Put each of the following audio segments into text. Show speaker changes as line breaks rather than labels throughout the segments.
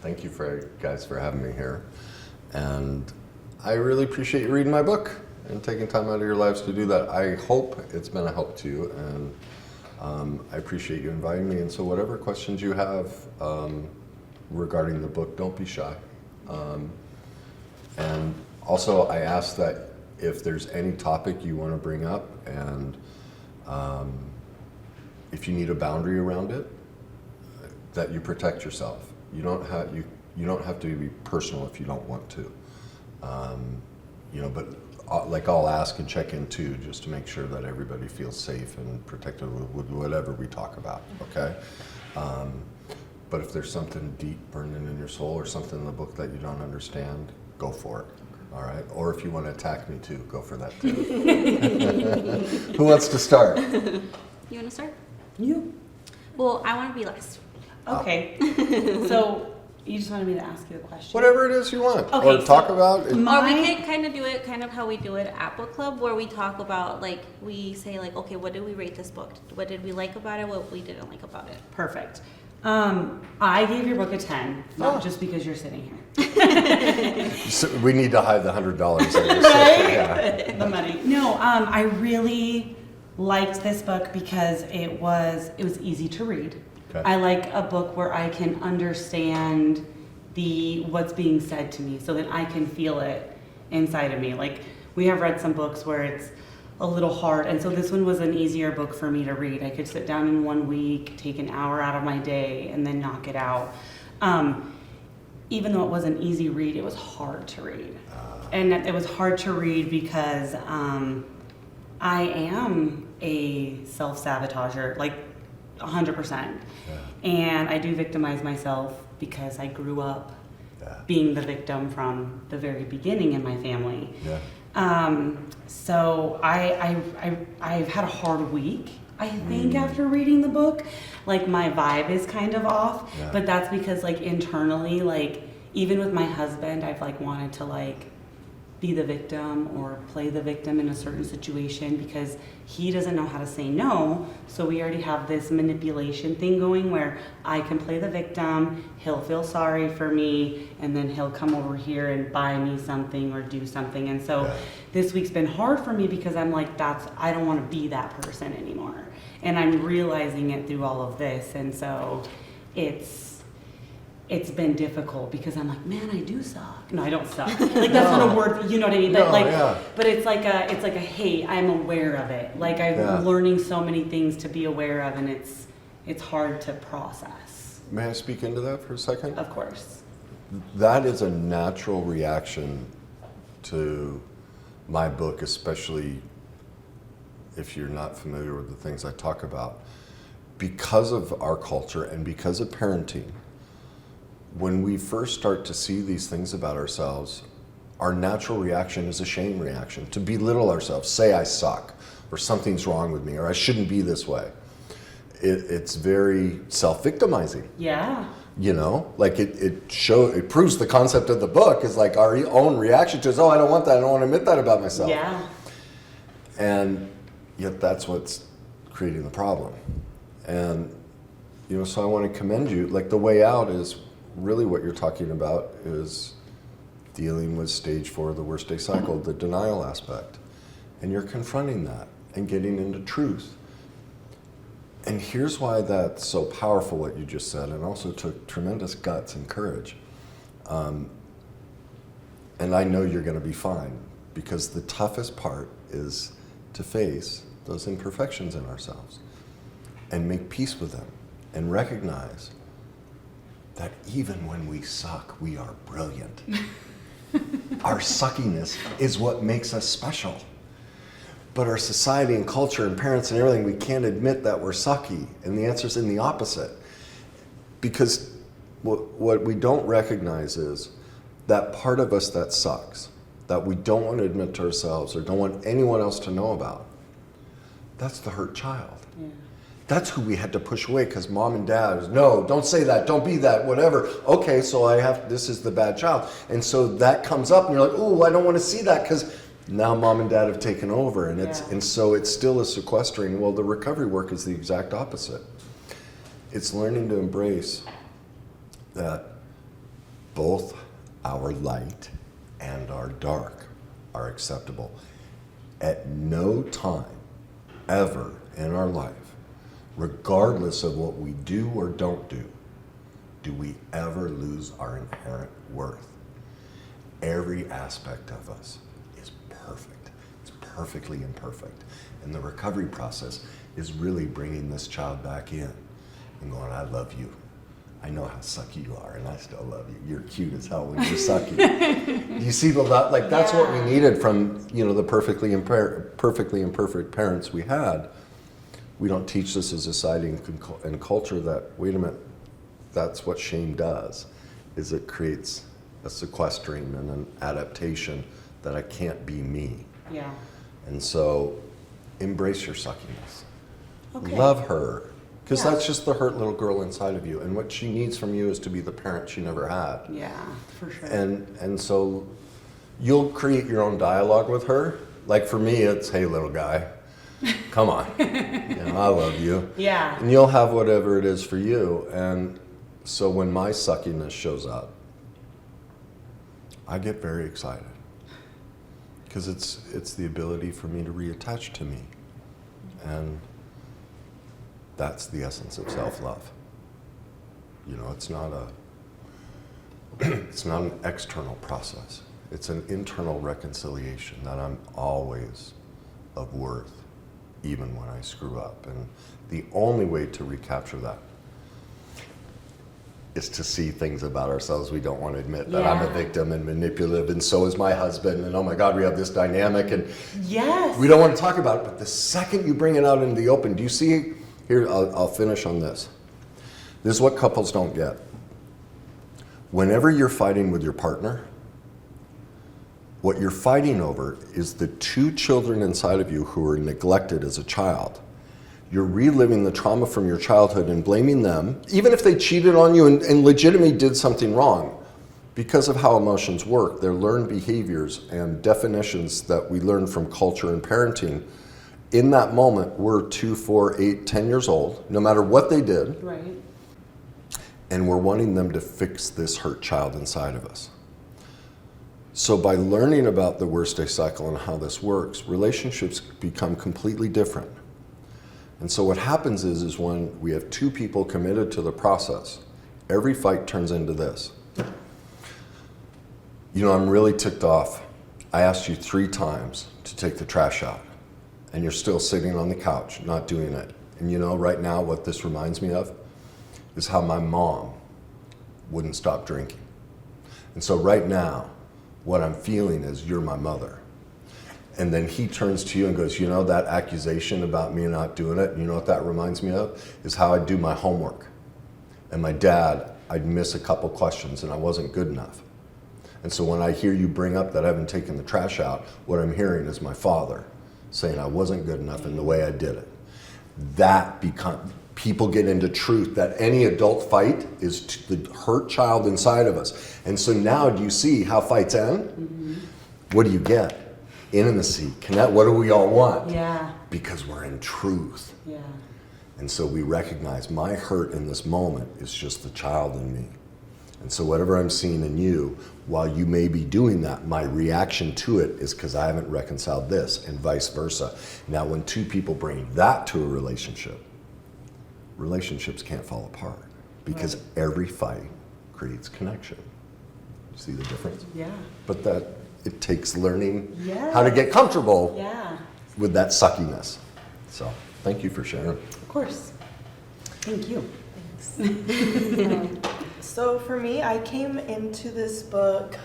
Thank you guys for having me here. And I really appreciate you reading my book and taking time out of your lives to do that. I hope it's been a help to you, and I appreciate you inviting me. And so whatever questions you have regarding the book, don't be shy. And also I ask that if there's any topic you want to bring up, and if you need a boundary around it, that you protect yourself. You don't have to be personal if you don't want to. But I'll ask and check in too, just to make sure that everybody feels safe and protected with whatever we talk about, okay? But if there's something deep burning in your soul or something in the book that you don't understand, go for it, all right? Or if you want to attack me too, go for that too. Who wants to start?
You want to start?
You.
Well, I want to be last.
Okay. So you just wanted me to ask you a question?
Whatever it is you want,
Okay,
or talk about it.
Or we can kind of do it kind of how we do it at book club, where we talk about, like, we say, like, okay, what did we rate this book? What did we like about it? What we didn't like about it?
Perfect. I gave your book a 10, not just because you're sitting here.
So we need to hide the $100.
Right?
Yeah.
The money. No, I really liked this book because it was easy to read.
Okay.
I like a book where I can understand what's being said to me, so that I can feel it inside of me. Like, we have read some books where it's a little hard, and so this one was an easier book for me to read. I could sit down in 1 week, take an hour out of my day, and then knock it out. Even though it was an easy read, it was hard to read. And it was hard to read because I am a self-sabotager, like 100%. Yeah. And I do victimize myself because I grew up being the victim from the very beginning in my family. Yeah. So I've had a hard week, I think, after reading the book. Like, my vibe is kind of off, but that's because, like, internally, like, even with my husband, I've, like, wanted to, like, be the victim or play the victim in a certain situation because he doesn't know how to say no. So we already have this manipulation thing going where I can play the victim, he'll feel sorry for me, and then he'll come over here and buy me something or do something. And so this week's been hard for me because I'm like, I don't want to be that person anymore. And I'm realizing it through all of this. And so it's been difficult because I'm like, man, I do suck. No, I don't suck. Like, that's not a word, you know what I mean? But but it's like a hey, I'm aware of it. Like, I'm learning so many things to be aware of, and it's hard to process.
May I speak into that for a second?
Of course.
That is a natural reaction to my book, especially if you're not familiar with the things I talk about. Because of our culture and because of parenting, when we first start to see these things about ourselves, our natural reaction is a shame reaction, to belittle ourselves, say I suck, or something's wrong with me, or I shouldn't be this way. It's very self-victimizing. Yeah. You know, like it proves the concept of the book is like our own reaction to is, oh, I don't want that, I don't want to admit that about myself.
Yeah.
And yet that's what's creating the problem. And, so I want to commend you. Like, the way out is really what you're talking about is dealing with stage 4 of the worst day cycle, the denial aspect. And you're confronting that and getting into truth. And here's why that's so powerful, what you just said, and also took tremendous guts and courage. And I know you're going to be fine, because the toughest part is to face those imperfections in ourselves and make peace with them and recognize that even when we suck, we are brilliant. Our suckiness is what makes us special. But our society and culture and parents and everything, we can't admit that we're sucky. And the answer's in the opposite. Because what we don't recognize is that part of us that sucks, that we don't want to admit to ourselves or don't want anyone else to know about, that's the hurt child. Yeah. That's who we had to push away because mom and dad was, no, don't say that, don't be that, whatever. Okay, so this is the bad child. And so that comes up and you're like, oh, I don't want to see that because now mom and dad have taken over. And so it's still a sequestering. Well, the recovery work is the exact opposite. It's learning to embrace that both our light and our dark are acceptable. At no time ever in our life, regardless of what we do or don't do, do we ever lose our inherent worth. Every aspect of us is perfect. It's perfectly imperfect. And the recovery process is really bringing this child back in and going, I love you. I know how sucky you are, and I still love you. You're cute as hell when you're sucky. You see the lot, like that's what we needed from, you know, the perfectly imperfect parents we had. We don't teach this as a society and culture that, wait a minute, that's what shame does, is it creates a sequestering and an adaptation that I can't be me.
Yeah.
And so embrace your suckiness.
Okay.
Love her. Because
Yeah.
that's just the hurt little girl inside of you. And what she needs from you is to be the parent she never had.
Yeah, for sure.
And so you'll create your own dialogue with her. Like for me, it's, hey, little guy, come on. You know, I love you.
Yeah.
And you'll have whatever it is for you. And so when my suckiness shows up, I get very excited. Because it's the ability for me to reattach to me. And that's the essence of self-love. You know, it's not an external process. It's an internal reconciliation that I'm always of worth, even when I screw up. And the only way to recapture that is to see things about ourselves we don't want to admit, that I'm a victim and manipulative, and so is my husband, and oh my God, we have this dynamic, and
Yes.
we don't want to talk about it. But the second you bring it out into the open, do you see? Here, I'll finish on this. This is what couples don't get. Whenever you're fighting with your partner, what you're fighting over is the two children inside of you who were neglected as a child. You're reliving the trauma from your childhood and blaming them, even if they cheated on you and legitimately did something wrong. Because of how emotions work, they're learned behaviors and definitions that we learn from culture and parenting. In that moment, we're 2, 4, 8, 10 years old, no matter what they did.
Right.
And we're wanting them to fix this hurt child inside of us. So by learning about the worst day cycle and how this works, relationships become completely different. And so what happens is when we have two people committed to the process, every fight turns into this. You know, I'm really ticked off. I asked you 3 times to take the trash out, and you're still sitting on the couch, not doing it. And you know, right now, what this reminds me of is how my mom wouldn't stop drinking. And so right now, what I'm feeling is you're my mother. And then he turns to you and goes, you know, that accusation about me not doing it, you know what that reminds me of? Is how I'd do my homework. And my dad, I'd miss a couple questions and I wasn't good enough. And so when I hear you bring up that I haven't taken the trash out, what I'm hearing is my father saying I wasn't good enough in the way I did it. People get into truth that any adult fight is to the hurt child inside of us. And so now do you see how fights end? Mm-hmm. What do you get? Intimacy, connect. What do we all want?
Yeah.
Because we're in truth.
Yeah.
And so we recognize my hurt in this moment is just the child in me. And so whatever I'm seeing in you, while you may be doing that, my reaction to it is because I haven't reconciled this, and vice versa. Now when two people bring that to a relationship, relationships can't fall apart because every fight creates connection. See the difference?
Yeah.
But that it takes learning
Yeah.
how to get comfortable
Yeah.
with that suckiness. So thank you for sharing.
Of course. Thank you.
So for me, I came into this book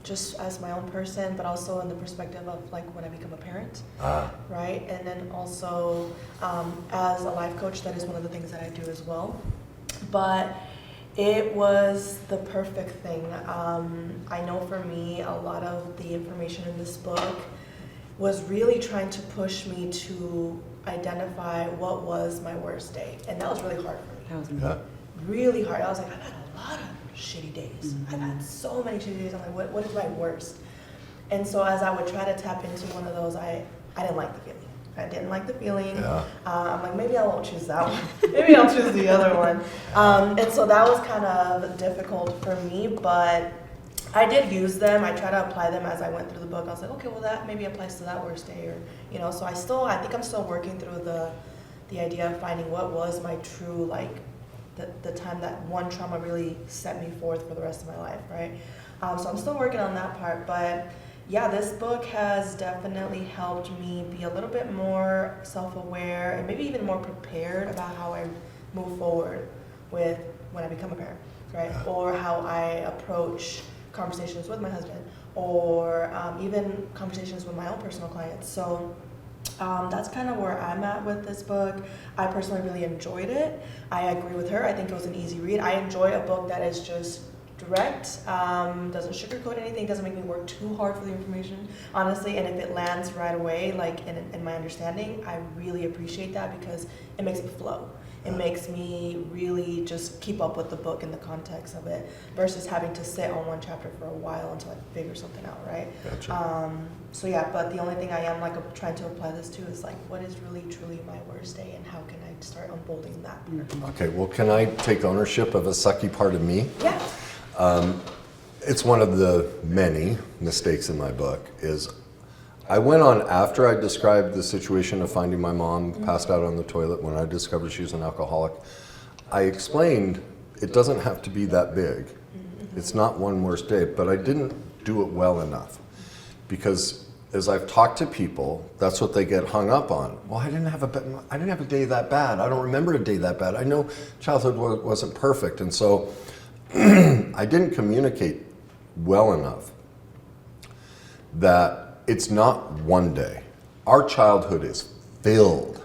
just as my own person, but also in the perspective of like when I become a parent, right? And then also as a life coach, that is one of the things that I do as well. But it was the perfect thing. I know for me, a lot of the information in this book was really trying to push me to identify what was my worst day. And that was really hard for me.
That was
Yeah.
Really hard. I was like, I've had a lot of shitty days. I've had so many shitty days. I'm like, what is my worst? And so as I would try to tap into one of those, I didn't like the feeling. I didn't like the feeling.
Yeah.
I'm like, maybe I won't choose that one. Maybe I'll choose the other one. And so that was kind of difficult for me, but I did use them. I tried to apply them as I went through the book. I was like, okay, well that maybe applies to that worst day, or so I think I'm still working through the idea of finding what was my true, like, the time that one trauma really set me forth for the rest of my life, right? So I'm still working on that part, but yeah, this book has definitely helped me be a little bit more self-aware and maybe even more prepared about how I move forward with when I become a parent, right? Or how I approach conversations with my husband, or even conversations with my own personal clients. So that's kind of where I'm at with this book. I personally really enjoyed it. I agree with her. I think it was an easy read. I enjoy a book that is just direct, doesn't sugarcoat anything, doesn't make me work too hard for the information, honestly. And if it lands right away, like in my understanding, I really appreciate that, because it makes it flow. It makes me really just keep up with the book and the context of it, versus having to sit on one chapter for a while until I figure something out, right?
Gotcha.
So yeah, but the only thing I am like trying to apply this to is like, what is really truly my worst day, and how can I start unfolding that part?
Okay, well, can I take ownership of a sucky part of me?
Yeah.
It's one of the many mistakes in my book is I went on after I described the situation of finding my mom passed out on the toilet when I discovered she was an alcoholic. I explained it doesn't have to be that big. It's not one worse day, but I didn't do it well enough, because as I've talked to people, that's what they get hung up on. Well, I didn't have a day that bad. I don't remember a day that bad. I know childhood wasn't perfect, and so I didn't communicate well enough that it's not one day. Our childhood is filled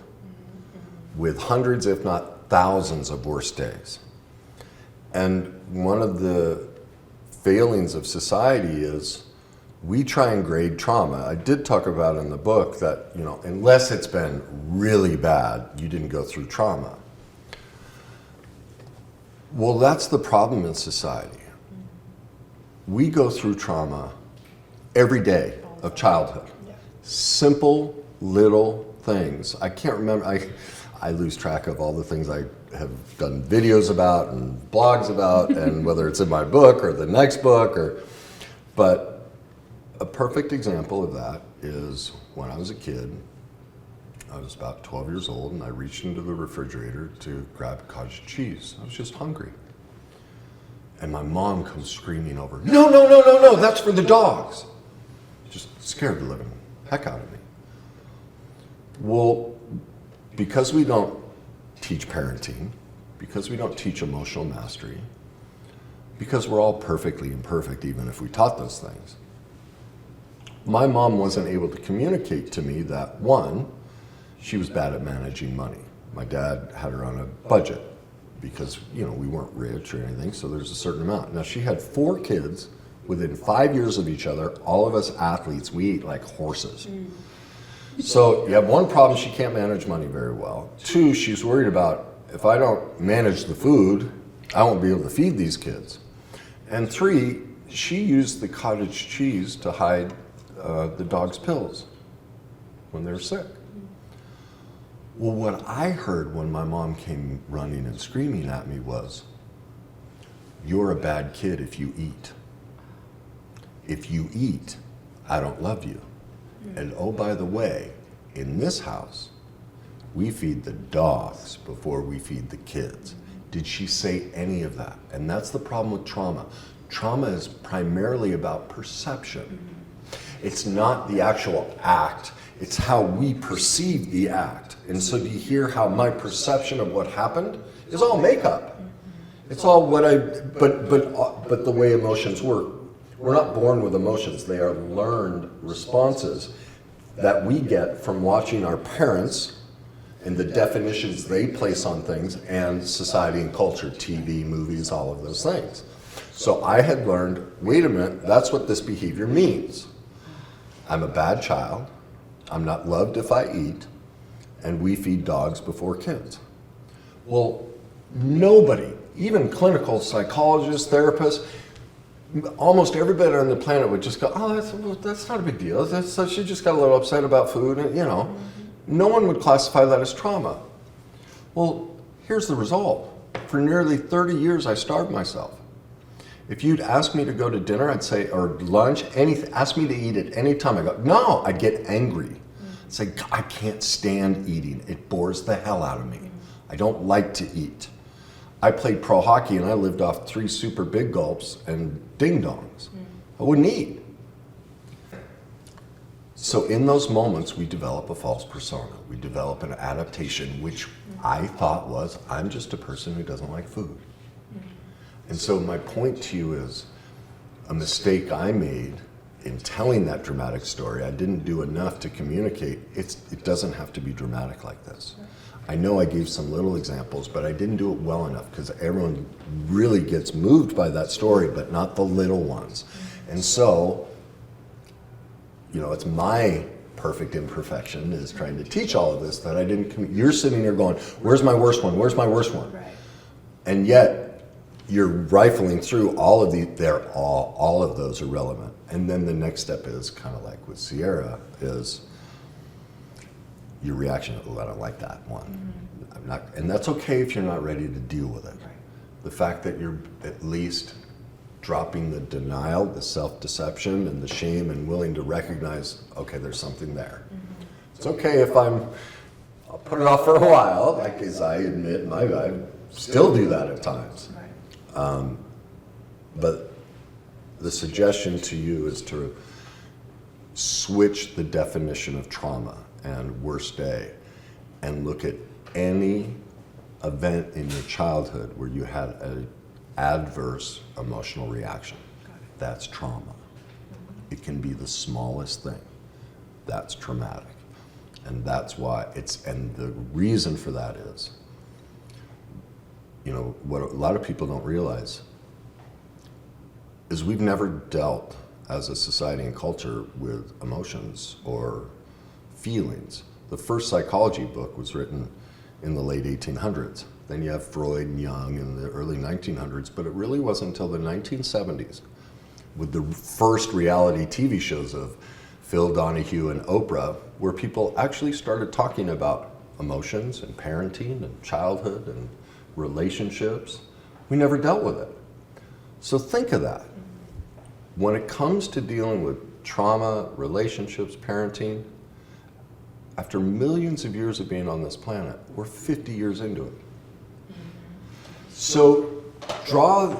with hundreds, if not thousands, of worst days. And one of the failings of society is we try and grade trauma. I did talk about in the book that, unless it's been really bad, you didn't go through trauma. Well, that's the problem in society. We go through trauma every day of childhood. Simple little things. I can't remember, I lose track of all the things I have done videos about and blogs about, and whether it's in my book or the next book, but a perfect example of that is when I was a kid. I was about 12 years old, and I reached into the refrigerator to grab cottage cheese. I was just hungry. And my mom comes screaming over, no, that's for the dogs. Just scared the living heck out of me. Well, because we don't teach parenting, because we don't teach emotional mastery, because we're all perfectly imperfect even if we taught those things, my mom wasn't able to communicate to me that, one, she was bad at managing money. My dad had her on a budget because, we weren't rich or anything, so there's a certain amount. Now, she had 4 kids within 5 years of each other, all of us athletes. We ate like horses. So you have one problem, she can't manage money very well. 2, she's worried about, if I don't manage the food, I won't be able to feed these kids. And 3, she used the cottage cheese to hide the dog's pills when they were sick. Well, what I heard when my mom came running and screaming at me was, you're a bad kid if you eat. If you eat, I don't love you. And oh, by the way, in this house, we feed the dogs before we feed the kids. Did she say any of that? And that's the problem with trauma. Trauma is primarily about perception. It's not the actual act, it's how we perceive the act. And so do you hear how my perception of what happened is all makeup? It's all what but the way emotions work. We're not born with emotions. They are learned responses that we get from watching our parents and the definitions they place on things, and society and culture, TV, movies, all of those things. So I had learned, wait a minute, that's what this behavior means. I'm a bad child. I'm not loved if I eat. And we feed dogs before kids. Well, nobody, even clinical psychologists, therapists, almost everybody on the planet would just go, oh, that's not a big deal. She just got a little upset about food, and no one would classify that as trauma. Well, here's the result. For nearly 30 years, I starved myself. If you'd ask me to go to dinner, I'd say, or lunch, anything, ask me to eat at any time. I go, no, I'd get angry. I'd say, I can't stand eating. It bores the hell out of me. I don't like to eat. I played pro hockey and I lived off 3 super big gulps and ding dongs. I wouldn't eat. So in those moments, we develop a false persona. We develop an adaptation, which I thought was, I'm just a person who doesn't like food. And so my point to you is, a mistake I made in telling that dramatic story, I didn't do enough to communicate. It doesn't have to be dramatic like this. I know I gave some little examples, but I didn't do it well enough because everyone really gets moved by that story, but not the little ones. And so, you know, it's my perfect imperfection is trying to teach all of this that I didn't, you're sitting there going, where's my worst one? Where's my worst one?
Right.
And yet, you're rifling through all of all of those are relevant. And then the next step is kind of like with Sierra is your reaction, oh, I don't like that one. I'm not, and that's okay if you're not ready to deal with it.
Right.
The fact that you're at least dropping the denial, the self-deception and the shame and willing to recognize, okay, there's something there. It's okay if I'll put it off for a while, like as I admit, I still do that at times.
Right.
But the suggestion to you is to switch the definition of trauma and worst day and look at any event in your childhood where you had an adverse emotional reaction. That's trauma. It can be the smallest thing. That's traumatic. And that's why and the reason for that is, you know, what a lot of people don't realize is we've never dealt as a society and culture with emotions or feelings. The first psychology book was written in the late 1800s. Then you have Freud and Jung in the early 1900s, but it really wasn't until the 1970s with the first reality TV shows of Phil Donahue and Oprah, where people actually started talking about emotions and parenting and childhood and relationships. We never dealt with it. So think of that. When it comes to dealing with trauma, relationships, parenting, after millions of years of being on this planet, we're 50 years into it. So draw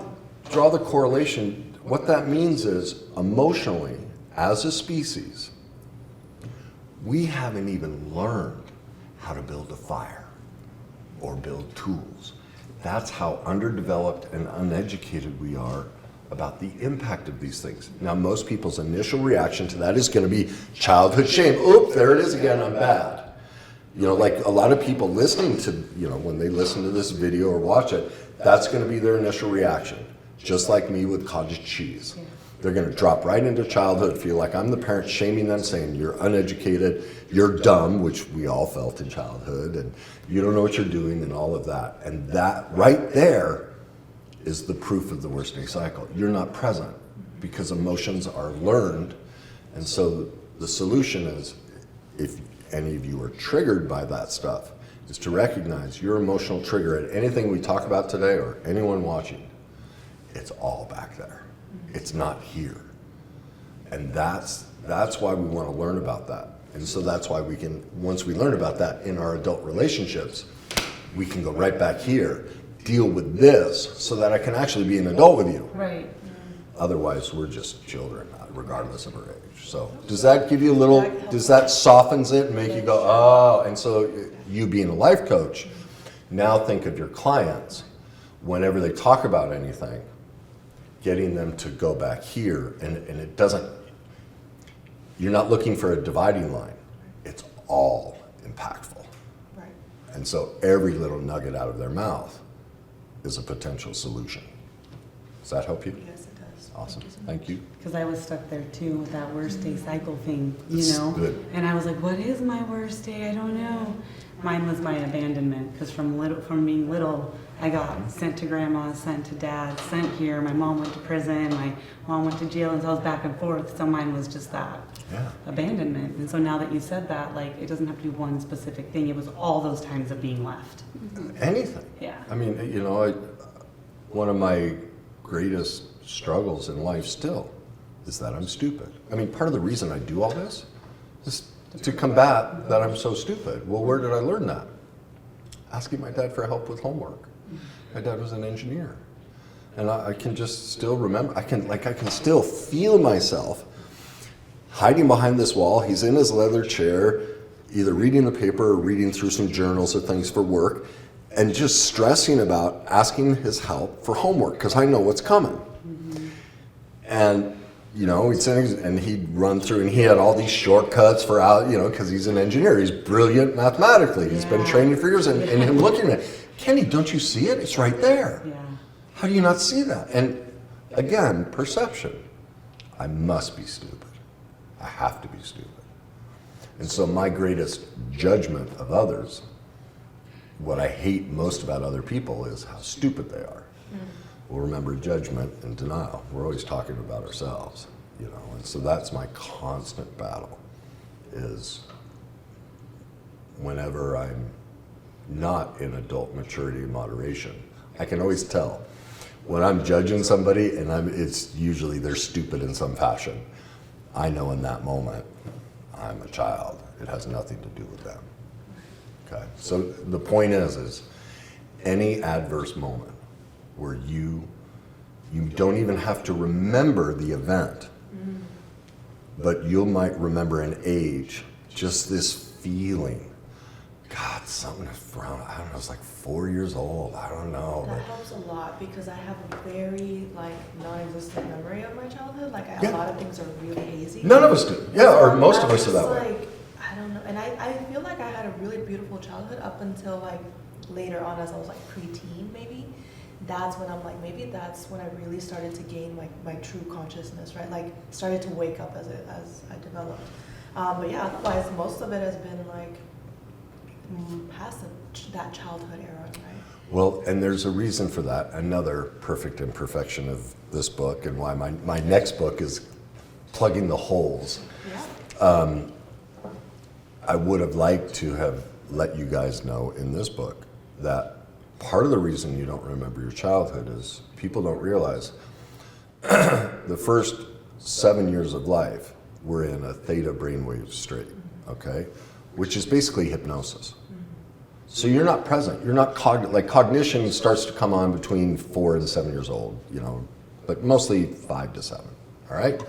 the correlation. What that means is emotionally, as a species, we haven't even learned how to build a fire or build tools. That's how underdeveloped and uneducated we are about the impact of these things. Now, most people's initial reaction to that is going to be childhood shame. Oop, there it is again, I'm bad. You know, like a lot of people listening to, you know, when they listen to this video or watch it, that's going to be their initial reaction. Just like me with cottage cheese. They're going to drop right into childhood, feel like I'm the parent shaming them, saying you're uneducated, you're dumb, which we all felt in childhood, and you don't know what you're doing and all of that. And that right there is the proof of the worst day cycle. You're not present because emotions are learned. And so the solution is, if any of you are triggered by that stuff, is to recognize your emotional trigger at anything we talk about today or anyone watching. It's all back there. It's not here. And that's why we want to learn about that. And so that's why we can, once we learn about that in our adult relationships, we can go right back here, deal with this, so that I can actually be an adult with you.
Right.
Otherwise, we're just children, regardless of our age. So does that give you a little, does that softens it and make you go, oh, and so you being a life coach, now think of your clients, whenever they talk about anything, getting them to go back here, and it doesn't, you're not looking for a dividing line. It's all impactful.
Right.
And so every little nugget out of their mouth is a potential solution. Does that help you?
Yes, it does.
Awesome.
Thank you so much.
Thank you.
Because I was stuck there too with that worst day cycle thing, you
It's
know?
good.
And I was like, what is my worst day? I don't know. Mine was my abandonment, because from being little, I got sent to grandma, sent to dad, sent here. My mom went to prison. My mom went to jail, and so I was back and forth. So mine was just that abandonment. And so now that you said that, like, it doesn't have to be one specific thing. It was all those times of being left.
Anything.
Yeah.
I mean, you know, one of my greatest struggles in life still is that I'm stupid. I mean, part of the reason I do all this is to combat that I'm so stupid. Well, where did I learn that? Asking my dad for help with homework. My dad was an engineer. And I can just still remember, I can still feel myself hiding behind this wall. He's in his leather chair, either reading the paper or reading through some journals or things for work, and just stressing about asking his help for homework, because I know what's coming. And, you know, he'd run through, and he had all these shortcuts for out, you know, because he's an engineer. He's brilliant mathematically. He's been training for years, and him looking at it, Kenny, don't you see it? It's right there.
Yeah.
How do you not see that? And again, perception. I must be stupid. I have to be stupid. And so my greatest judgment of others, what I hate most about other people, is how stupid they are. Well, remember, judgment and denial. We're always talking about ourselves, you know. And so that's my constant battle, is whenever I'm not in adult maturity and moderation, I can always tell. When I'm judging somebody, and it's usually they're stupid in some fashion, I know in that moment I'm a child. It has nothing to do with them. Okay. So the point is any adverse moment where you don't even have to remember the event, but you might remember an age, just this feeling. God, something around, I don't know, it's like 4 years old, I don't know.
That helps a lot, because I have a very, like, non-existent memory of my childhood. Like, a lot of things are really hazy.
None of us do. Yeah, or most of us are that
It's
way.
like, I don't know. And I feel like I had a really beautiful childhood up until, like, later on, as I was, like, preteen, maybe. That's when I'm like, maybe that's when I really started to gain, like, my true consciousness, right? Like, started to wake up as I developed. But yeah, otherwise, most of it has been, like, past that childhood era, right?
Well, and there's a reason for that. Another perfect imperfection of this book, and why my next book is plugging the holes.
Yeah.
I would have liked to have let you guys know in this book that part of the reason you don't remember your childhood is people don't realize the first 7 years of life we're in a theta brainwave state, okay? Which is basically hypnosis. So you're not present. You're not cognition starts to come on between 4 and 7 years old, you know, but mostly 5 to 7. All right.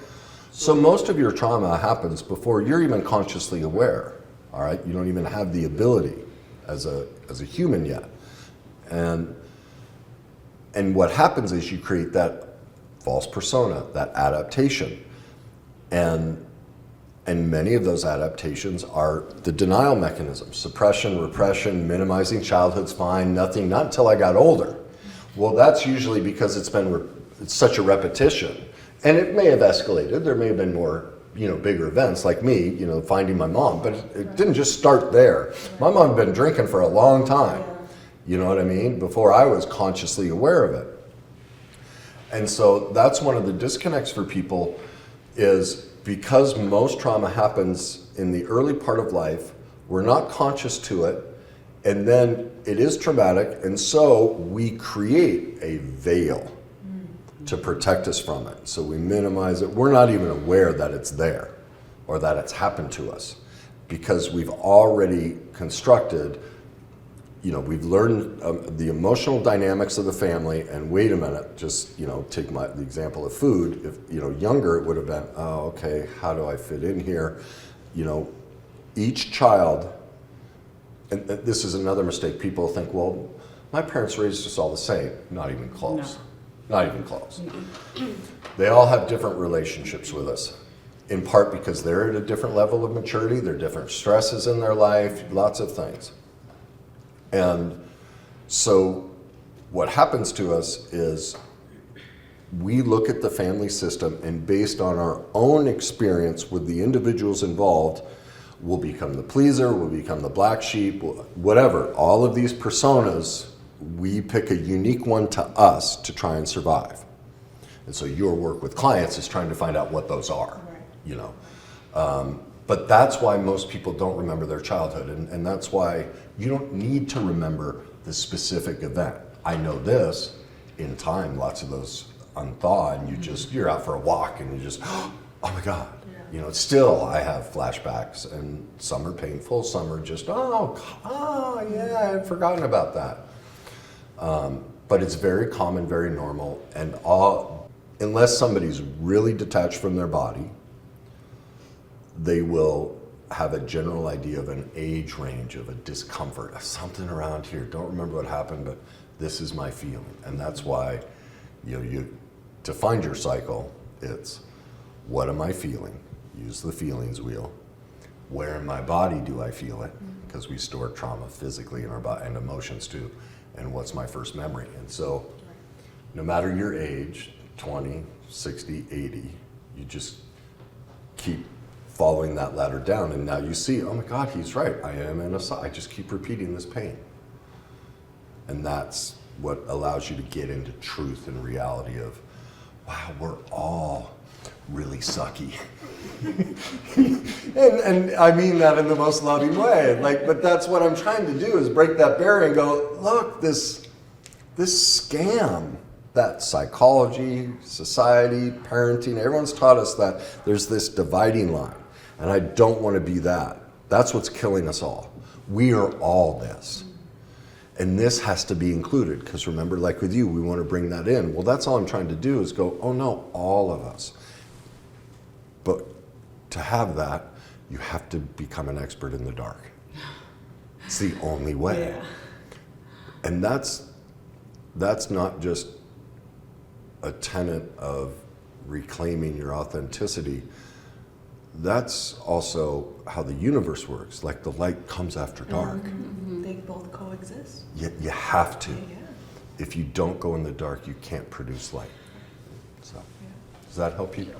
So most of your trauma happens before you're even consciously aware. All right. You don't even have the ability as a human yet, and what happens is you create that false persona, that adaptation, and many of those adaptations are the denial mechanisms: suppression, repression, minimizing childhood's fine, nothing, not until I got older. Well, that's usually because it's such a repetition, and it may have escalated. There may have been more, you know, bigger events like me, you know, finding my mom, but it didn't just start there. My mom had been drinking for a long time, you know what I mean, before I was consciously aware of it. And so that's one of the disconnects for people, is because most trauma happens in the early part of life, we're not conscious to it, and then it is traumatic, and so we create a veil to protect us from it. So we minimize it. We're not even aware that it's there or that it's happened to us, because we've already constructed, you know, we've learned the emotional dynamics of the family, and wait a minute, just, you know, take the example of food. If, you know, younger, it would have been, oh, okay, how do I fit in here? You know, each child, and this is another mistake. People think, well, my parents raised us all the same. Not even close. No. Not even close. They all have different relationships with us, in part because they're at a different level of maturity. There are different stresses in their life, lots of things. And so what happens to us is we look at the family system, and based on our own experience with the individuals involved, we'll become the pleaser, we'll become the black sheep, whatever. All of these personas we pick a unique one to us to try and survive. And so your work with clients is trying to find out what those are,
Right.
you know. But that's why most people don't remember their childhood, and that's why you don't need to remember the specific event. I know this, in time, lots of those unthaw, and you're out for a walk and you just, oh my God.
Yeah.
You know, still I have flashbacks, and some are painful, some are just, oh yeah, I had forgotten about that. But it's very common, very normal, and unless somebody's really detached from their body, they will have a general idea of an age range of a discomfort, something around here. Don't remember what happened, but this is my feeling. And that's why, you to find your cycle, it's what am I feeling? Use the feelings wheel. Where in my body do I feel it? Because we store trauma physically in our body, and emotions too. And what's my first memory? And so no matter your age, 20, 60, 80, you just keep following that ladder down, and now you see, oh my God, he's right. I am in I just keep repeating this pain. And that's what allows you to get into truth and reality of, wow, we're all really sucky. and I mean that in the most loving way. But that's what I'm trying to do, is break that barrier and go, look, this scam that psychology, society, parenting, everyone's taught us that there's this dividing line. And I don't want to be that. That's what's killing us all. We are all this. And this has to be included, because remember, like with you, we want to bring that in. Well, that's all I'm trying to do, is go, oh no, all of us. But to have that, you have to become an expert in the dark. It's the only way.
Yeah.
And that's not just a tenet of reclaiming your authenticity. That's also how the universe works. Like the light comes after dark.
They both coexist.
You have to.
Yeah.
If you don't go in the dark, you can't produce light. So, does that help you?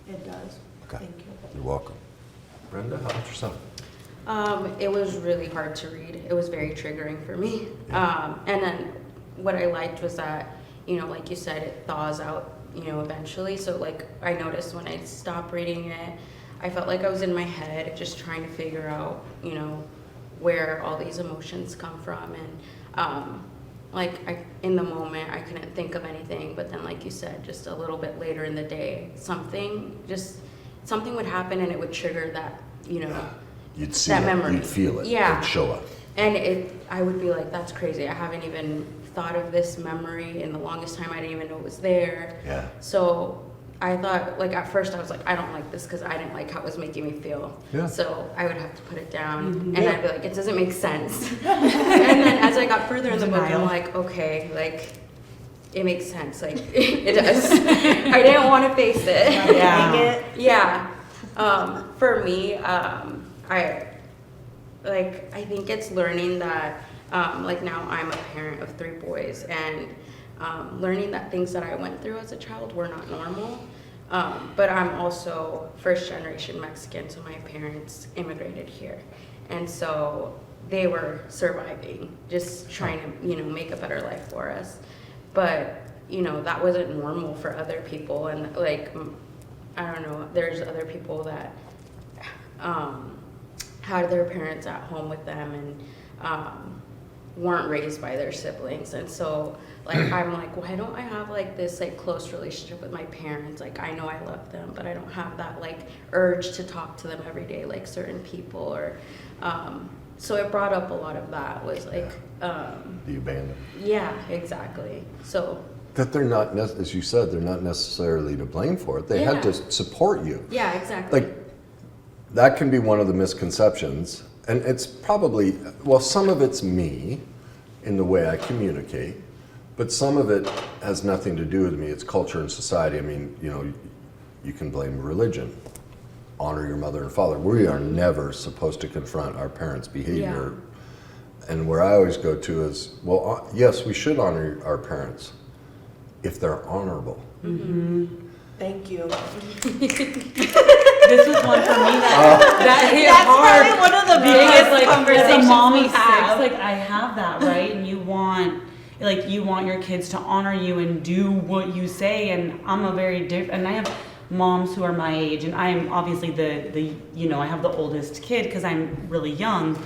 It does.
Okay.
Thank you.
You're welcome. Brenda, how about yourself?
It was really hard to read. It was very triggering for me. And then what I liked was that, like you said, it thaws out, eventually. So like I noticed when I stopped reading it, I felt like I was in my head just trying to figure out, where all these emotions come from. And in the moment, I couldn't think of anything. But then, like you said, just a little bit later in the day, something would happen and it would trigger that,
You'd see
that
it,
memory.
you'd feel it,
Yeah.
it'd show up.
And I would be like, that's crazy. I haven't even thought of this memory in the longest time. I didn't even know it was there.
Yeah.
So I thought, at first I was like, I don't like this because I didn't like how it was making me feel.
Yeah.
So I would have to put it down, and
Yeah.
I'd be like, it doesn't make sense. And then as I got further in the book, I'm
Denial.
like, okay, it makes sense. It does. I didn't want to face it.
Yeah.
Dang it.
Yeah. For me, I think it's learning that, now I'm a parent of 3 boys, and learning that things that I went through as a child were not normal. But I'm also first generation Mexican, so my parents immigrated here. And so they were surviving, just trying to, make a better life for us. But, that wasn't normal for other people. And I don't know, there's other people that had their parents at home with them and weren't raised by their siblings. And so I'm like, why don't I have this close relationship with my parents? I know I love them, but I don't have that urge to talk to them every day like certain people. Or so it brought up a lot of that, was
The abandonment.
yeah, exactly. So
That they're not, as you said, they're not necessarily to blame for it. They had to support you.
yeah, exactly.
That can be one of the misconceptions, and it's probably, some of it's me in the way I communicate, but some of it has nothing to do with me. It's culture and society. I mean, you can blame religion. Honor your mother and father. We are never supposed to confront our parents' behavior. Yeah. And where I always go to is, yes, we should honor our parents if they're honorable.
Mm-hmm.
Thank you.
This was one for me that hit
That's
hard.
probably one of the
Biggest
biggest
as a
conversations
mommy
we have.
I have that, right? And you want want your kids to honor you and do what you say, and I'm a very different, and I have moms who are my age, and I'm obviously the I have the oldest kid because I'm really young.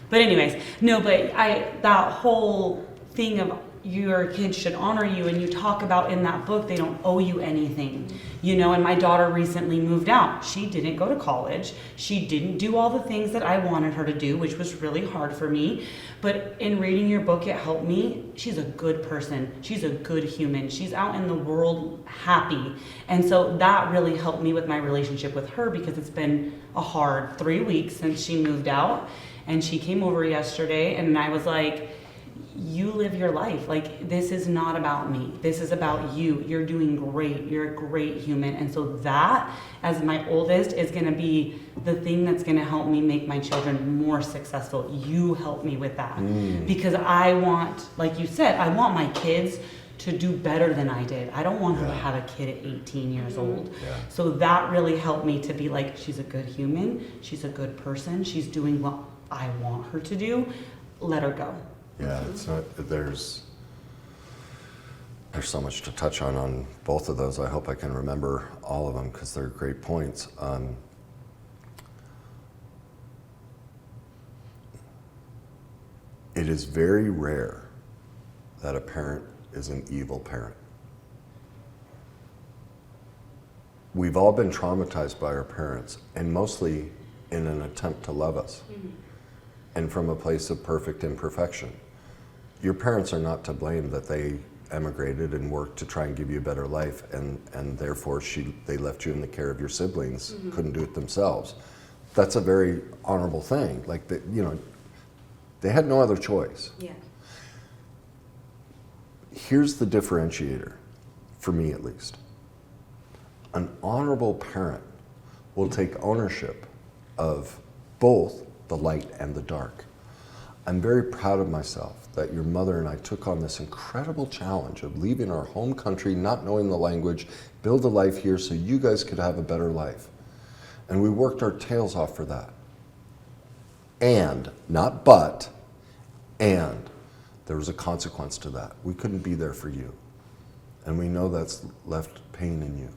But anyways, no, but that whole thing of your kids should honor you, and you talk about in that book they don't owe you anything, and my daughter recently moved out. She didn't go to college. She didn't do all the things that I wanted her to do, which was really hard for me. But in reading your book, it helped me. She's a good person. She's a good human. She's out in the world happy. And so that really helped me with my relationship with her, because it's been a hard 3 weeks since she moved out. And she came over yesterday, and I was like, you live your life. Like, this is not about me. This is about you. You're doing great. You're a great human. And so that, as my oldest, is going to be the thing that's going to help me make my children more successful. You help me with that. Because I want, like you said, I want my kids to do better than I did. I don't want her to have a kid at 18 years old.
Yeah.
So that really helped me to be like, she's a good human. She's a good person. She's doing what I want her to do. Let her go.
Yeah, it's not, there's so much to touch on both of those. I hope I can remember all of them because they're great points. It is very rare that a parent is an evil parent. We've all been traumatized by our parents, and mostly in an attempt to love us, and from a place of perfect imperfection. Your parents are not to blame that they emigrated and worked to try and give you a better life, and therefore they left you in the care of your siblings, couldn't do it themselves. That's a very honorable thing. Like, they had no other choice.
Yeah.
Here's the differentiator, for me at least. An honorable parent will take ownership of both the light and the dark. I'm very proud of myself that your mother and I took on this incredible challenge of leaving our home country, not knowing the language, build a life here so you guys could have a better life. And we worked our tails off for that. And, not but, and there was a consequence to that. We couldn't be there for you. And we know that's left pain in you.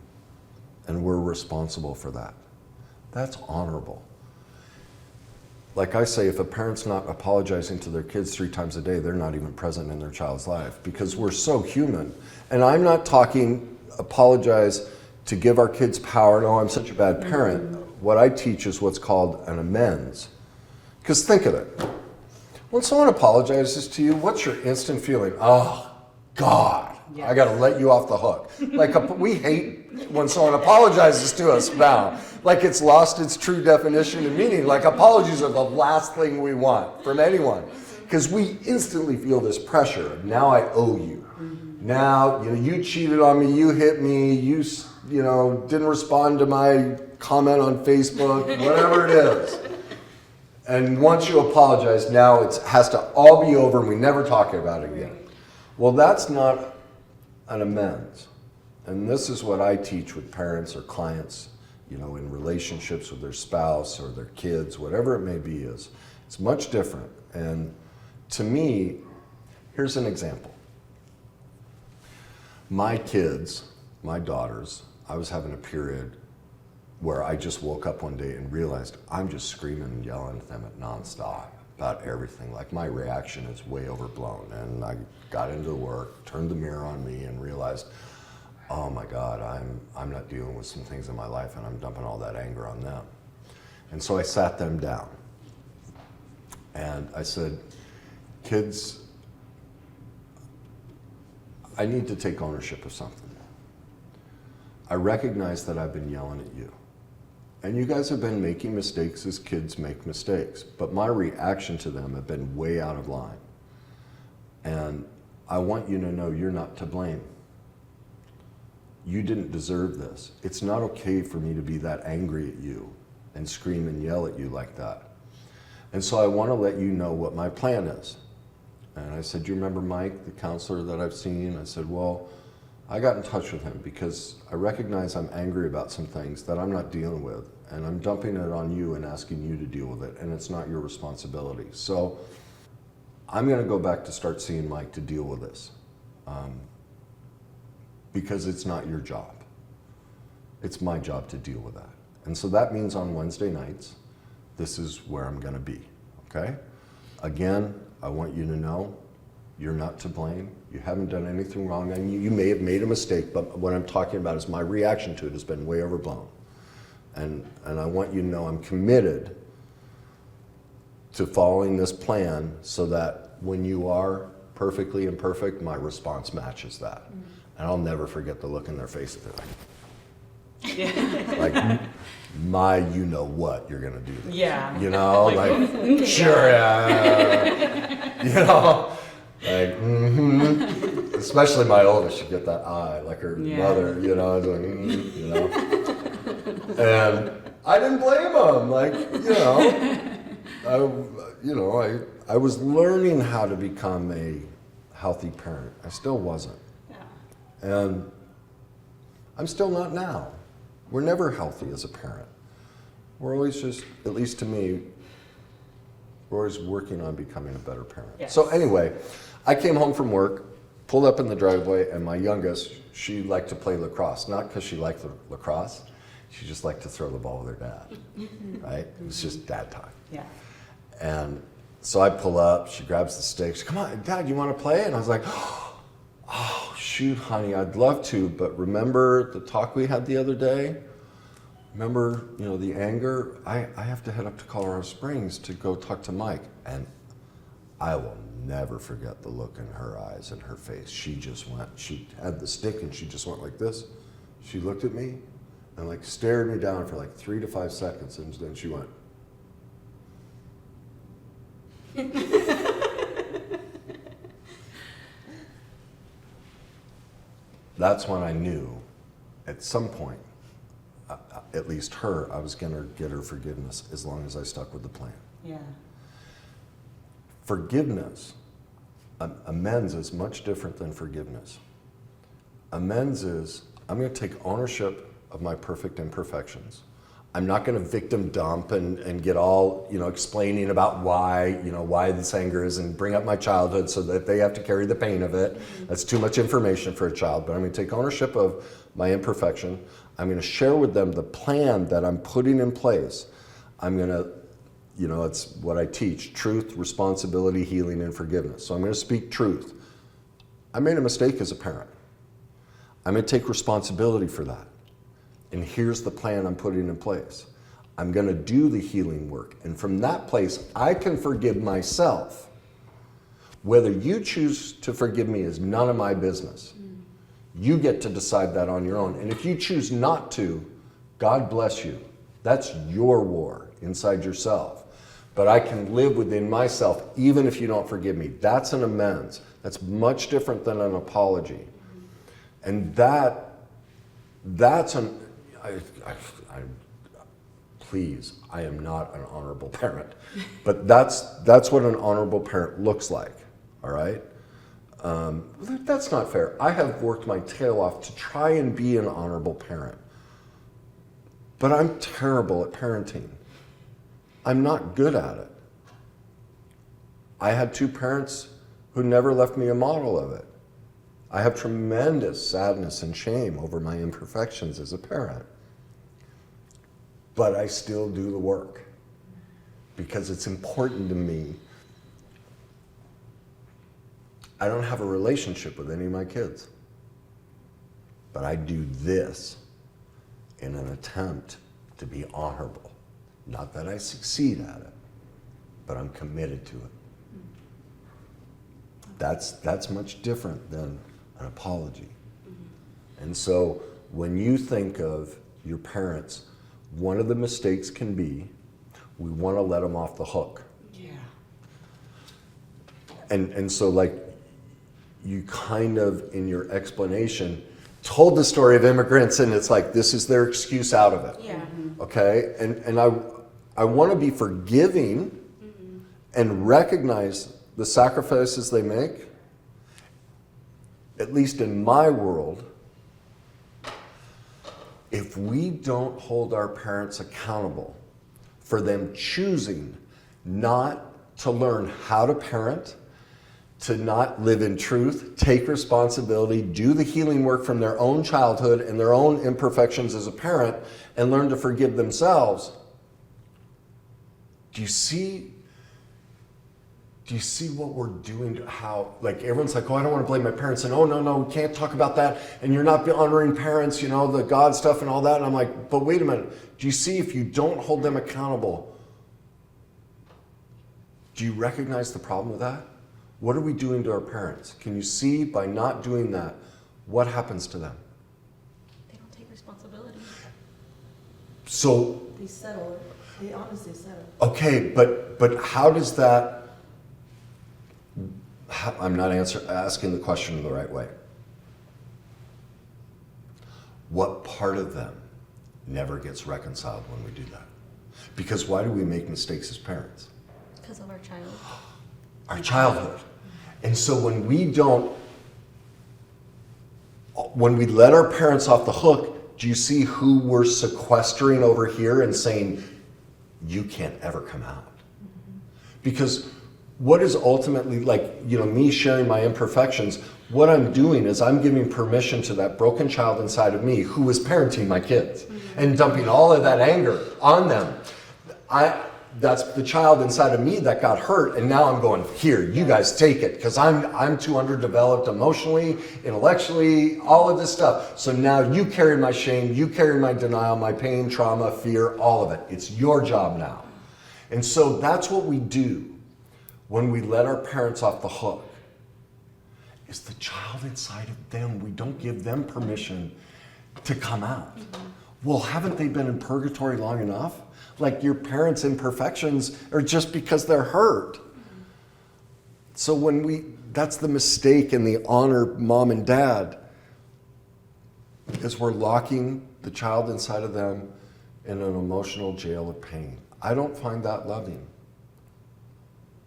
And we're responsible for that. That's honorable. Like I say, if a parent's not apologizing to their kids 3 times a day, they're not even present in their child's life, because we're so human. And I'm not talking apologize to give our kids power. No, I'm such a bad parent. What I teach is what's called an amends. Because think of it. When someone apologizes to you, what's your instant feeling? Oh, God, yeah. I got to let you off the hook. Like, we hate when someone apologizes to us now. Like, it's lost its true definition and meaning. Like, apologies are the last thing we want from anyone. Because we instantly feel this pressure of, now I owe you. Now, you cheated on me, you hit me, you didn't respond to my comment on Facebook, whatever it is. And once you apologize, now it has to all be over and we never talk about it again. Well, that's not an amends. And this is what I teach with parents or clients, in relationships with their spouse or their kids, whatever it may be, is it's much different. And to me, here's an example. My kids, my daughters, I was having a period where I just woke up one day and realized I'm just screaming and yelling at them nonstop about everything. Like, my reaction is way overblown. And I got into work, turned the mirror on me, and realized, oh my God, I'm not dealing with some things in my life, and I'm dumping all that anger on them. And so I sat them down. And I said, kids, I need to take ownership of something. I recognize that I've been yelling at you. And you guys have been making mistakes as kids make mistakes, but my reaction to them have been way out of line. And I want you to know you're not to blame. You didn't deserve this. It's not okay for me to be that angry at you and scream and yell at you like that. And so I want to let you know what my plan is. And I said, you remember Mike, the counselor that I've seen? I said, well, I got in touch with him because I recognize I'm angry about some things that I'm not dealing with, and I'm dumping it on you and asking you to deal with it, and it's not your responsibility. So I'm going to go back to start seeing Mike to deal with this. Because it's not your job. It's my job to deal with that. And so that means on Wednesday nights, this is where I'm going to be, okay? Again, I want you to know you're not to blame. You haven't done anything wrong. And you may have made a mistake, but what I'm talking about is my reaction to it has been way overblown. And I want you to know I'm committed to following this plan so that when you are perfectly imperfect, my response matches that. And I'll never forget the look in their face. They're like my, you know what you're gonna do. This.
Yeah.
You know, like sure, yeah. You know, like especially my oldest, she get that eye, like her mother. You know, like, you know. And I didn't blame them. Like I was learning how to become a healthy parent. I still wasn't. And I'm still not now. We're never healthy as a parent. We're always just, at least to me, we're always working on becoming a better parent.
Yes.
So anyway, I came home from work, pulled up in the driveway, and my youngest, she liked to play lacrosse. Not because she liked lacrosse, she just liked to throw the ball with her dad, right? It was just dad time.
Yeah.
And so I pull up, she grabs the stick, she, come on, Dad, you want to play? And I was like, oh, shoot, honey, I'd love to, but remember the talk we had the other day? Remember, you know, the anger? I have to head up to Colorado Springs to go talk to Mike. And I will never forget the look in her eyes and her face. She just went, she had the stick and she just went like this. She looked at me and like stared me down for like 3 to 5 seconds, and then she went. That's when I knew, at some point, at least her, I was going to get her forgiveness as long as I stuck with the plan.
Yeah.
Forgiveness, amends is much different than forgiveness. Amends is, I'm going to take ownership of my perfect imperfections. I'm not going to victim dump and get all, you know, explaining about why, you know, why this anger is and bring up my childhood so that they have to carry the pain of it. That's too much information for a child, but I'm going to take ownership of my imperfection. I'm going to share with them the plan that I'm putting in place. I'm going to, you know, it's what I teach, truth, responsibility, healing, and forgiveness. So I'm going to speak truth. I made a mistake as a parent. I'm going to take responsibility for that. And here's the plan I'm putting in place. I'm going to do the healing work. And from that place, I can forgive myself. Whether you choose to forgive me is none of my business. You get to decide that on your own. And if you choose not to, God bless you. That's your war inside yourself. But I can live within myself even if you don't forgive me. That's an amends. That's much different than an apology. And that's an... please, I am not an honorable parent, but that's what an honorable parent looks like, all right? That's not fair. I have worked my tail off to try and be an honorable parent, but I'm terrible at parenting. I'm not good at it. I had 2 parents who never left me a model of it. I have tremendous sadness and shame over my imperfections as a parent. But I still do the work because it's important to me. I don't have a relationship with any of my kids, but I do this in an attempt to be honorable. Not that I succeed at it, but I'm committed to it. That's much different than an apology. And so when you think of your parents, one of the mistakes can be we want to let them off the hook.
Yeah.
And so like you kind of in your explanation told the story of immigrants and it's like this is their excuse out of it.
Yeah.
Okay? And I want to be forgiving and recognize the sacrifices they make. At least in my world, if we don't hold our parents accountable for them choosing not to learn how to parent to not live in truth, take responsibility, do the healing work from their own childhood and their own imperfections as a parent, and learn to forgive themselves. Do you see what we're doing? How, like, everyone's like, oh, I don't want to blame my parents, and oh, no, we can't talk about that, and you're not honoring parents, you know, the God stuff and all that. And I'm like, but wait a minute. Do you see, if you don't hold them accountable, do you recognize the problem with that? What are we doing to our parents? Can you see, by not doing that, what happens to them?
They don't take responsibility.
So,
They settle. They honestly settle.
okay, but how does that, I'm not asking the question in the right way. What part of them never gets reconciled when we do that? Because why do we make mistakes as parents?
Because of our child.
Our childhood. And so when we let our parents off the hook, do you see who we're sequestering over here and saying, you can't ever come out? Because what is ultimately, like, you know, me sharing my imperfections, what I'm doing is I'm giving permission to that broken child inside of me who is parenting my kids and dumping all of that anger on them. That's the child inside of me that got hurt, and now I'm going, here, you guys take it, because I'm too underdeveloped emotionally, intellectually, all of this stuff. So now you carry my shame, you carry my denial, my pain, trauma, fear, all of it. It's your job now. And so that's what we do when we let our parents off the hook. Is the child inside of them, we don't give them permission to come out. Well, haven't they been in purgatory long enough? Like, your parents' imperfections are just because they're hurt. So that's the mistake in the honor mom and dad, is we're locking the child inside of them in an emotional jail of pain. I don't find that loving.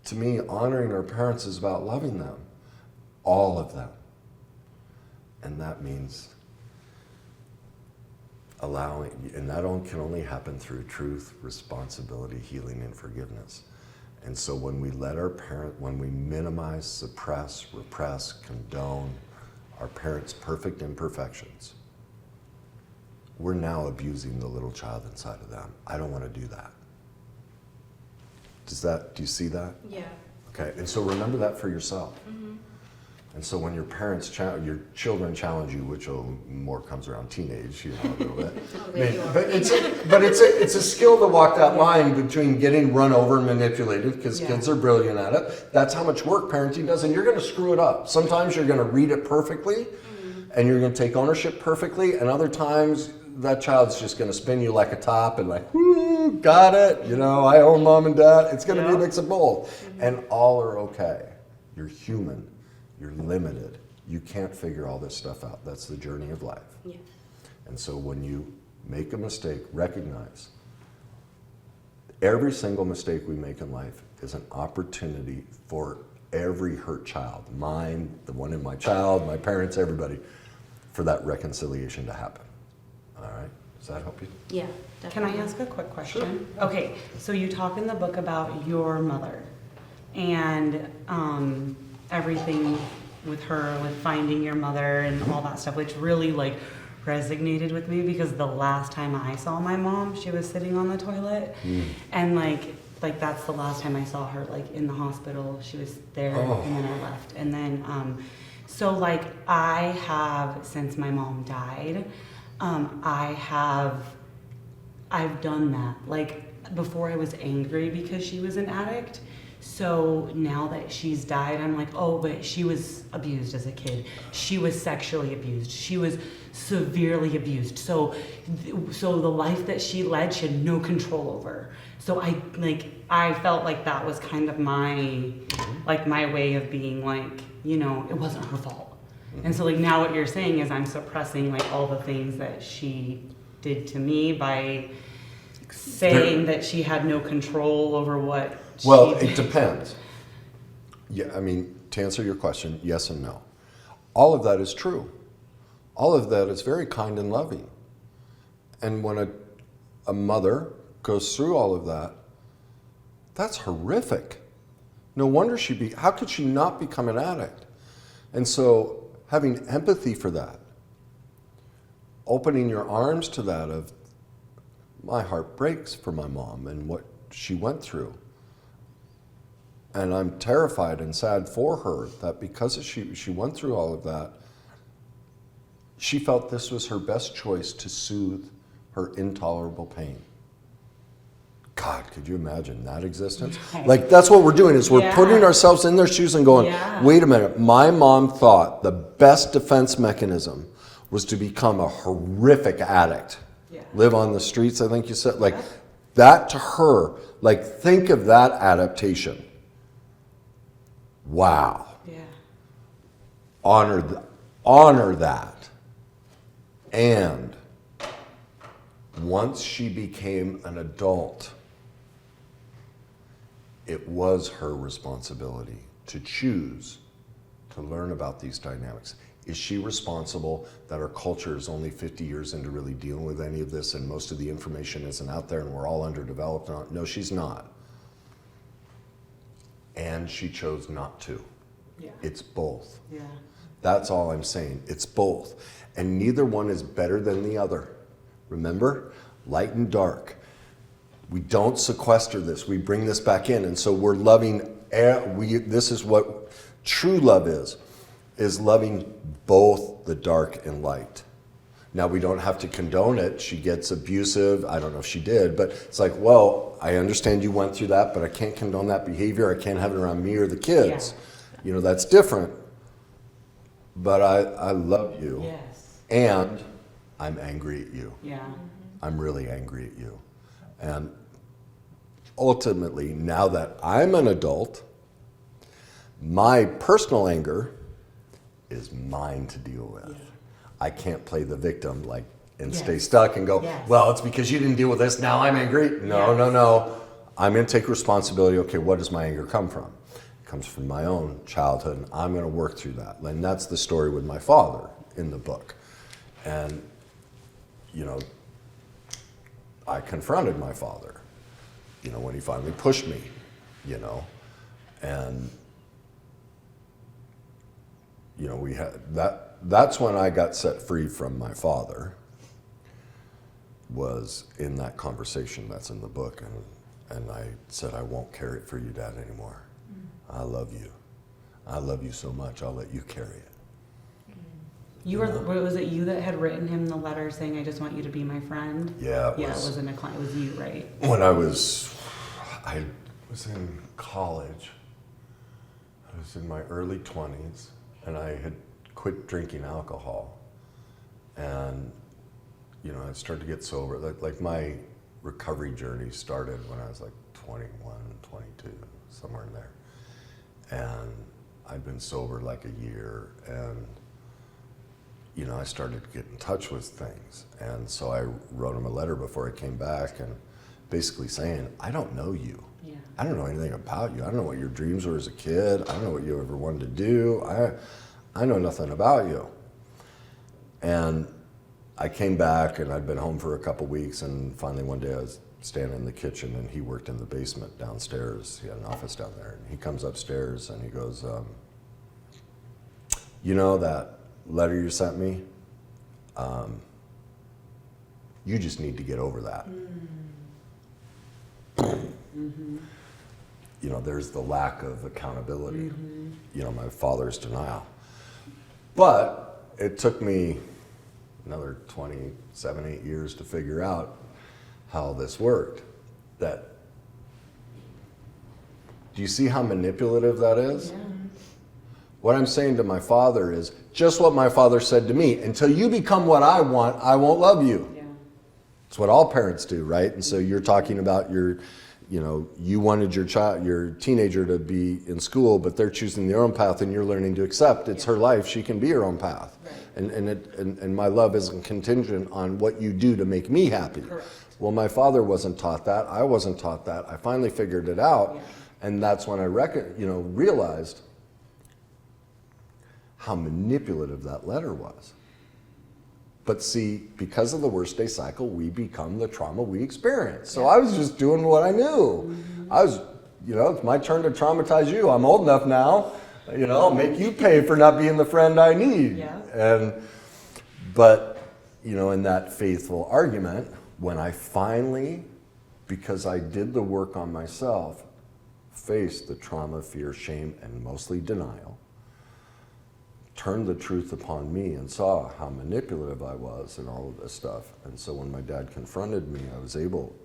To me, honoring our parents is about loving them, all of them. And that means allowing, and that can only happen through truth, responsibility, healing, and forgiveness. And so when we when we minimize, suppress, repress, condone our parents' perfect imperfections, we're now abusing the little child inside of them. I don't want to do that. Do you see that?
Yeah.
Okay, and so remember that for yourself. And so when your children challenge you, which more comes around teenage, you know, a little bit. But it's a skill to walk that line between getting run over and manipulated, because kids are brilliant at it. That's how much work parenting does, and you're going to screw it up. Sometimes you're going to read it perfectly, and you're going to take ownership perfectly, and other times that child's just going to spin you like a top and like, whoo, got it. You know, I own mom and dad. It's going to be a mix of both, and all are okay. You're human. You're limited. You can't figure all this stuff out. That's the journey of life.
Yeah.
And so when you make a mistake, recognize every single mistake we make in life is an opportunity for every hurt child, mine, the one in my child, my parents, everybody, for that reconciliation to happen. All right? Does that help you?
Yeah,
Can
definitely.
I ask a quick question? Okay, so you talk in the book about your mother and everything with her, with finding your mother and all that stuff, which really like resonated with me, because the last time I saw my mom, she was sitting on the toilet, and like that's the last time I saw her, like in the hospital. She was there, and then I left, and then so like I have, since my mom died, I've done that. Like, before I was angry because she was an addict. So now that she's died, I'm like, oh, but she was abused as a kid. She was sexually abused. She was severely abused. So the life that she led, she had no control over. So I felt like that was kind of my way of being like, you know, it wasn't her fault. And so like now what you're saying is I'm suppressing like all the things that she did to me by saying that she had no control over what
Well,
she
it depends. Yeah, I mean, to answer your question, yes and no. All of that is true. All of that is very kind and loving. And when a mother goes through all of that, that's horrific. No wonder how could she not become an addict? And so having empathy for that, opening your arms to that of, my heart breaks for my mom and what she went through. And I'm terrified and sad for her that because she went through all of that, she felt this was her best choice to soothe her intolerable pain. God, could you imagine that existence? Like, that's what we're doing, is we're putting ourselves in their shoes and going, wait a minute, my mom thought the best defense mechanism was to become a horrific addict. Live on the streets, I think you said. Like, that to her, like, think of that adaptation. Wow.
Yeah.
Honor that. And once she became an adult, it was her responsibility to choose to learn about these dynamics. Is she responsible that our culture is only 50 years into really dealing with any of this and most of the information isn't out there and we're all underdeveloped? No, she's not. And she chose not to.
Yeah.
It's both.
Yeah.
That's all I'm saying. It's both. And neither one is better than the other. Remember? Light and dark. We don't sequester this. We bring this back in. And so we're loving, this is what true love is loving both the dark and light. Now, we don't have to condone it. She gets abusive. I don't know if she did, but it's like, well, I understand you went through that, but I can't condone that behavior. I can't have it around me or the kids.
Yeah.
You know, that's different. But I love you.
Yes.
And I'm angry at you.
Yeah.
I'm really angry at you. And ultimately, now that I'm an adult, my personal anger is mine to deal with.
Yeah.
I can't play the victim and stay
Yes.
stuck and go,
Yes.
well, it's because you didn't deal with this, now I'm angry. No. I'm going to take responsibility. Okay, what does my anger come from? It comes from my own childhood, and I'm going to work through that. And that's the story with my father in the book. And, I confronted my father, when he finally pushed me, and, we had that's when I got set free from my father, was in that conversation that's in the book. And I said, I won't carry it for you, Dad, anymore. I love you. I love you so much, I'll let you carry it.
Was it you that had written him the letter saying, I just want you to be my friend?
Yeah,
It was you, right?
When I was in college. I was in my early 20s, and I had quit drinking alcohol. And, I started to get sober. Like my recovery journey started when I was like 21, 22, somewhere in there. And I'd been sober like a year, and I started to get in touch with things. And so I wrote him a letter before I came back, and basically saying, I don't know you.
Yeah.
I don't know anything about you. I don't know what your dreams were as a kid. I don't know what you ever wanted to do. I know nothing about you. And I came back, and I'd been home for a couple weeks, and finally one day I was standing in the kitchen, and he worked in the basement downstairs. He had an office down there. And he comes upstairs, and he goes, that letter you sent me, you just need to get over that.
Mm-hmm.
There's the lack of accountability, my father's denial. But it took me another 27, 8 years to figure out how this worked. Do you see how manipulative that is?
Yeah.
What I'm saying to my father is just what my father said to me. Until you become what I want, I won't love you.
Yeah.
It's what all parents do, right? And so you're talking about you wanted your teenager to be in school, but they're choosing their own path, and you're learning to accept it's her life. She can be her own path. Right. And my love isn't contingent on what you do to make me happy.
Correct.
Well, my father wasn't taught that. I wasn't taught that. I finally figured it out. Yeah. And that's when I realized how manipulative that letter was. But see, because of the worst day cycle, we become the trauma we experience. So I was just doing what I knew. I was it's my turn to traumatize you. I'm old enough now. I'll make you pay for not being the friend I need.
Yeah.
But in that faithful argument, when I finally, because I did the work on myself, faced the trauma, fear, shame, and mostly denial, turned the truth upon me and saw how manipulative I was and all of this stuff. And so when my dad confronted me, I was able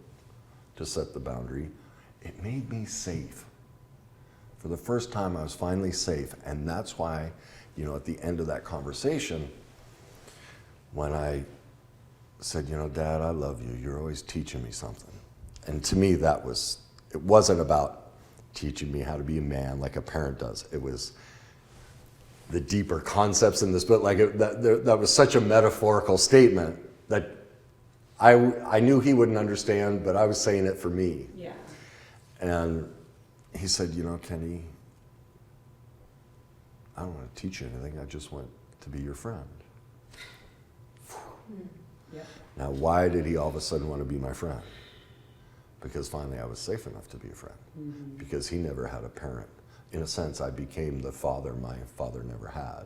to set the boundary. It made me safe. For the first time, I was finally safe. And that's why, at the end of that conversation, when I said, Dad, I love you. You're always teaching me something. And to me, it wasn't about teaching me how to be a man like a parent does. It was the deeper concepts in this book. That was such a metaphorical statement that I knew he wouldn't understand, but I was saying it for me.
Yeah.
And he said, Kenny, I don't want to teach you anything. I just want to be your friend.
Yep.
Now, why did he all of a sudden want to be my friend? Because finally I was safe enough to be a friend. Mm-hmm. Because he never had a parent. In a sense, I became the father my father never had,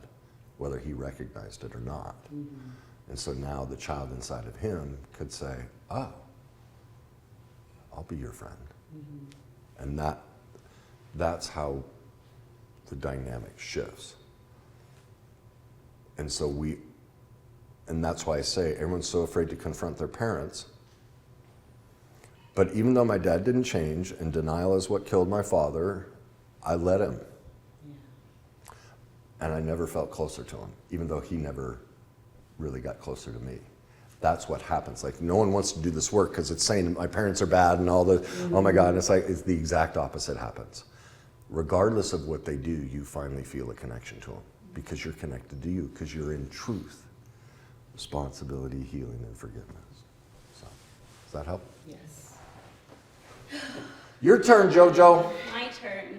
whether he recognized it or not. Mm-hmm. And so now the child inside of him could say, oh, I'll be your friend. Mm-hmm. And that's how the dynamic shifts. And so and that's why I say everyone's so afraid to confront their parents. But even though my dad didn't change, and denial is what killed my father, I let him. Yeah. And I never felt closer to him, even though he never really got closer to me. That's what happens. Like, no one wants to do this work because it's saying my parents are bad and all the, mm-hmm. Oh my God, and it's the exact opposite happens. Regardless of what they do, you finally feel a connection to them because you're connected to you, because you're in truth. Responsibility, healing, and forgiveness. So, does that help?
Yes.
Your turn, JoJo.
My turn.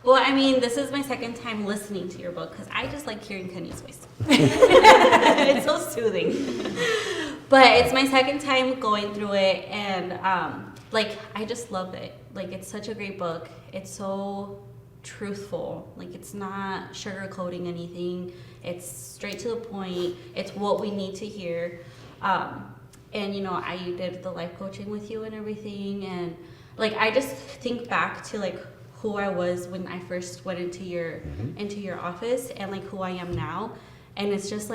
Well, I mean, this is my second time listening to your book because I just like hearing Kenny's voice. It's so soothing. But it's my second time going through it, and I just love it. It's such a great book. It's so truthful. It's not sugarcoating anything. It's straight to the point. It's what we need to hear. And I did the life coaching with you and everything, and I just think back to who I was when I first went into your office and who I am now, and it's just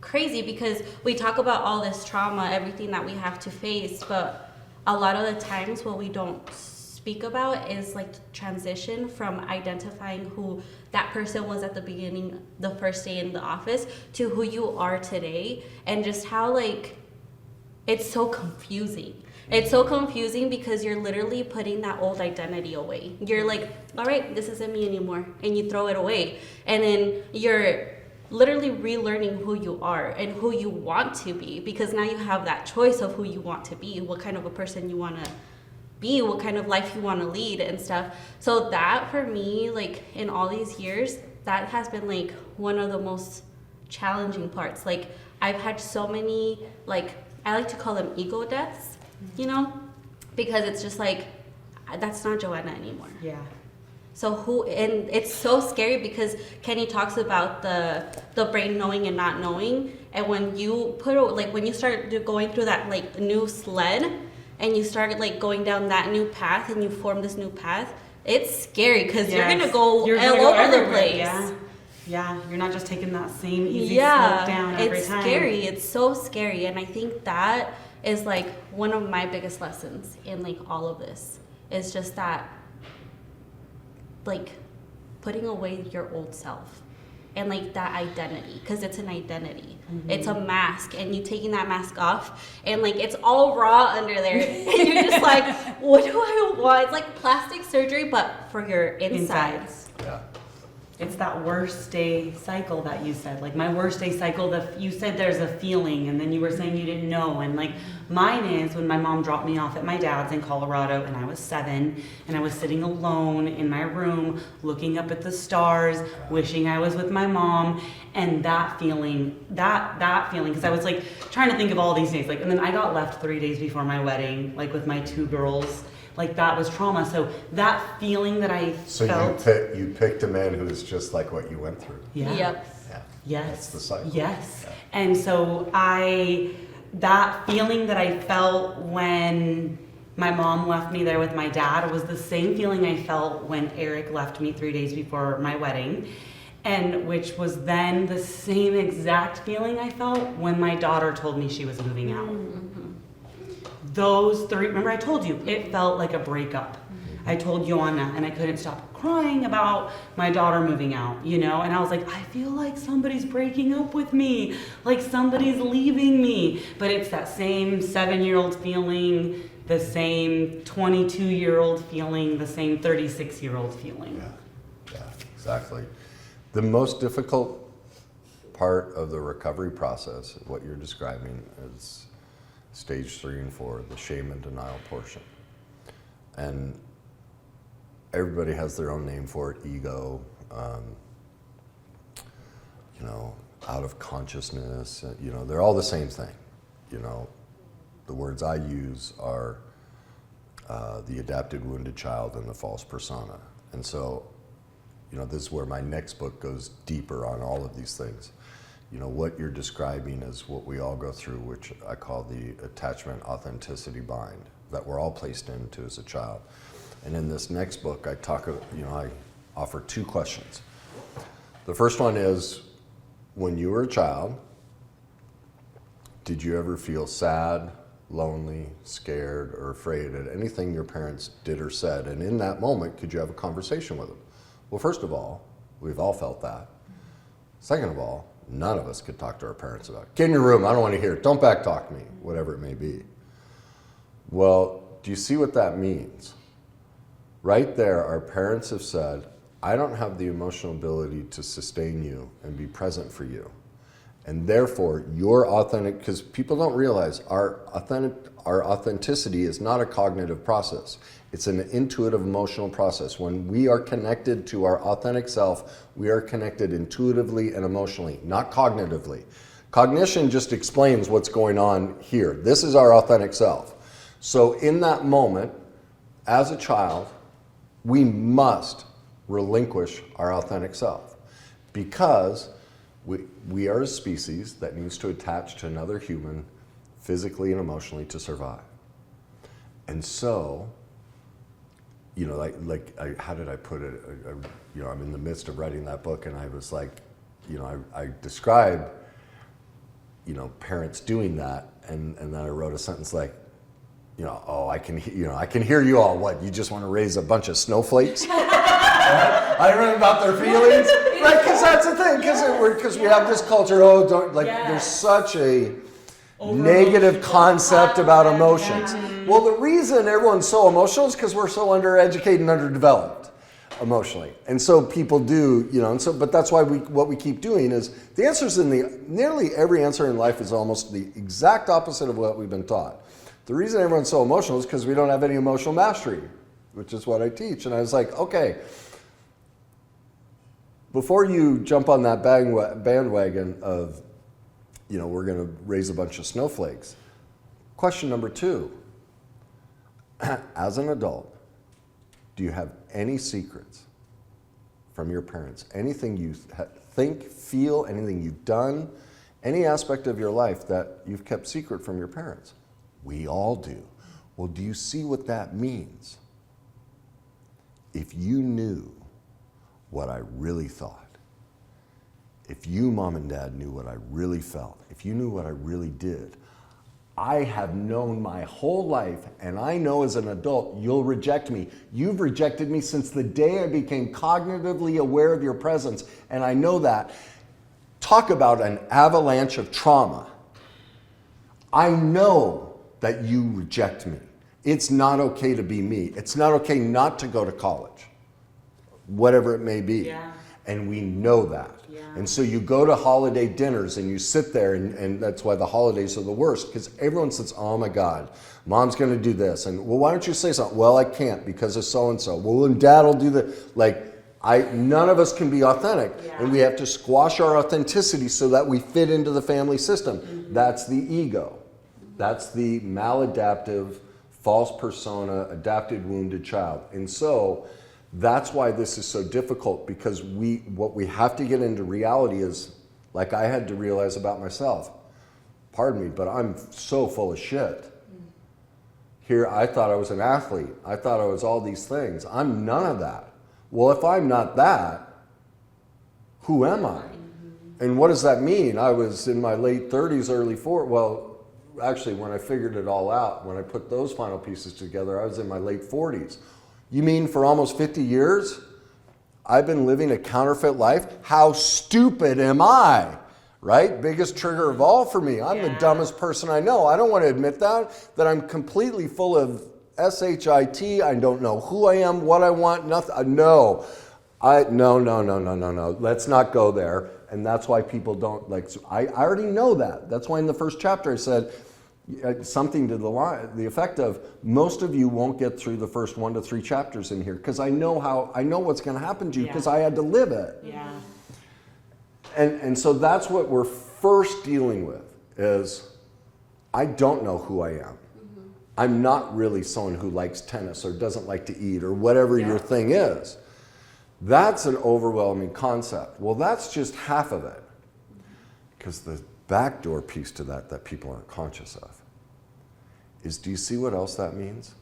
crazy because we talk about all this trauma, everything that we have to face, but a lot of the times what we don't speak about is transition from identifying who that person was at the beginning, the first day in the office, to who you are today, and just how it's so confusing. It's so confusing because you're literally putting that old identity away. You're all right, this isn't me anymore, and you throw it away, and then you're literally relearning who you are and who you want to be, because now you have that choice of who you want to be, what kind of a person you want to be, what kind of life you want to lead and stuff. So that for me, in all these years, that has been one of the most challenging parts. I've had so many, I like to call them ego deaths, because it's just that's not Joanna anymore.
Yeah.
So and it's so scary because Kenny talks about the brain knowing and not knowing, and when you when you start going through that new sled, and you start going down that new path, and you form this new path, it's scary because you're gonna go all over the place.
Yeah, you're not just taking that same easy slope down every time.
It's scary. It's so scary, and I think that is one of my biggest lessons in all of this. Is just that putting away your old self and that identity, because it's an identity. Mm-hmm. It's a mask, and you taking that mask off, and it's all raw under there, and you're just what do I want? It's like plastic surgery, but for your insides.
Yeah.
It's that worst day cycle that you said. My worst day cycle, you said there's a feeling, and then you were saying you didn't know. And mine is when my mom dropped me off at my dad's in Colorado, and I was 7, and I was sitting alone in my room, looking up at the stars, wishing I was with my mom. And that feeling, because I was trying to think of all these days. And then I got left 3 days before my wedding, with my 2 girls. like that was trauma. So that feeling that I
So
felt.
you picked a man who is just like what you went through.
Yeah.
Yep.
Yeah.
Yes.
That's the cycle.
Yes.
Yeah.
And so that feeling that I felt when my mom left me there with my dad was the same feeling I felt when Eric left me 3 days before my wedding. And which was then the same exact feeling I felt when my daughter told me she was moving out. Those three, remember I told you, it felt like a breakup. I told Joanna, and I couldn't stop crying about my daughter moving out, you know? And I was like, I feel like somebody's breaking up with me, like somebody's leaving me. But it's that same 7-year-old feeling, the same 22-year-old feeling, the same 36-year-old feeling.
Yeah, exactly. The most difficult part of the recovery process, what you're describing, is stage 3 and 4, the shame and denial portion. And everybody has their own name for it, ego, out of consciousness, they're all the same thing. The words I use are the adapted wounded child and the false persona. And so, this is where my next book goes deeper on all of these things. What you're describing is what we all go through, which I call the attachment authenticity bind that we're all placed into as a child. And in this next book, I offer 2 questions. The first one is, when you were a child, did you ever feel sad, lonely, scared, or afraid at anything your parents did or said? And in that moment, could you have a conversation with them? Well, first of all, we've all felt that. Second of all, none of us could talk to our parents about it. Get in your room, I don't want to hear it. Don't back talk me, whatever it may be. Well, do you see what that means? Right there, our parents have said, I don't have the emotional ability to sustain you and be present for you. And therefore, your authentic, because people don't realize our authenticity is not a cognitive process. It's an intuitive emotional process. When we are connected to our authentic self, we are connected intuitively and emotionally, not cognitively. Cognition just explains what's going on here. This is our authentic self. So in that moment, as a child, we must relinquish our authentic self, because we are a species that needs to attach to another human physically and emotionally to survive. And so, how did I put it? I'm in the midst of writing that book, and I was like, I describe, parents doing that, and then I wrote a sentence like, I can hear you all. What, you just want to raise a bunch of snowflakes? I don't know about their feelings, right? Because that's the thing. Because we have this culture. There's such a negative concept about emotions. Well, the reason everyone's so emotional is because we're so undereducated and underdeveloped emotionally, and so people do, But that's why what we keep doing is the answers nearly every answer in life is almost the exact opposite of what we've been taught. The reason everyone's so emotional is because we don't have any emotional mastery, which is what I teach. And I was like, okay, before you jump on that bandwagon of, we're going to raise a bunch of snowflakes, question number 2, as an adult, do you have any secrets from your parents? Anything you think, feel, anything you've done, any aspect of your life that you've kept secret from your parents? We all do. Well, do you see what that means? If you knew what I really thought, if you, Mom and Dad, knew what I really felt, if you knew what I really did, I have known my whole life, and I know as an adult, you'll reject me. You've rejected me since the day I became cognitively aware of your presence, and I know that. Talk about an avalanche of trauma. I know that you reject me. It's not okay to be me. It's not okay not to go to college, whatever it may be.
Yeah.
And we know that.
Yeah.
And so you go to holiday dinners and you sit there, and that's why the holidays are the worst, because everyone says, oh my God, Mom's going to do this. And, well, why don't you say something? Well, I can't because of so-and-so. Well, and Dad will do that. None of us can be authentic, and we have to squash our authenticity so that we fit into the family system. Mm-hmm. That's the ego. That's the maladaptive false persona, adapted wounded child. And so that's why this is so difficult, because what we have to get into reality is, like I had to realize about myself, pardon me, but I'm so full of shit. Here, I thought I was an athlete. I thought I was all these things. I'm none of that. Well, if I'm not that, who am I? And what does that mean? I was in my late 30s, early 40s. Well, actually, when I figured it all out, when I put those final pieces together, I was in my late 40s. You mean for almost 50 years, I've been living a counterfeit life? How stupid am I? Right? Biggest trigger of all for me. I'm the dumbest person I know. I don't want to admit that I'm completely full of shit. I don't know who I am, what I want, nothing. No. No. Let's not go there. And that's why people don't like, I already know that. That's why in the first chapter I said something to the effect of, most of you won't get through the first 1 to 3 chapters in here, because I know what's going to happen to you, because I had to live it.
Yeah.
And so that's what we're first dealing with, is I don't know who I am. Mm-hmm. I'm not really someone who likes tennis or doesn't like to eat or whatever your thing is. That's an overwhelming concept. Well, that's just half of it. Because the backdoor piece to that people aren't conscious of is, do you see what else that means?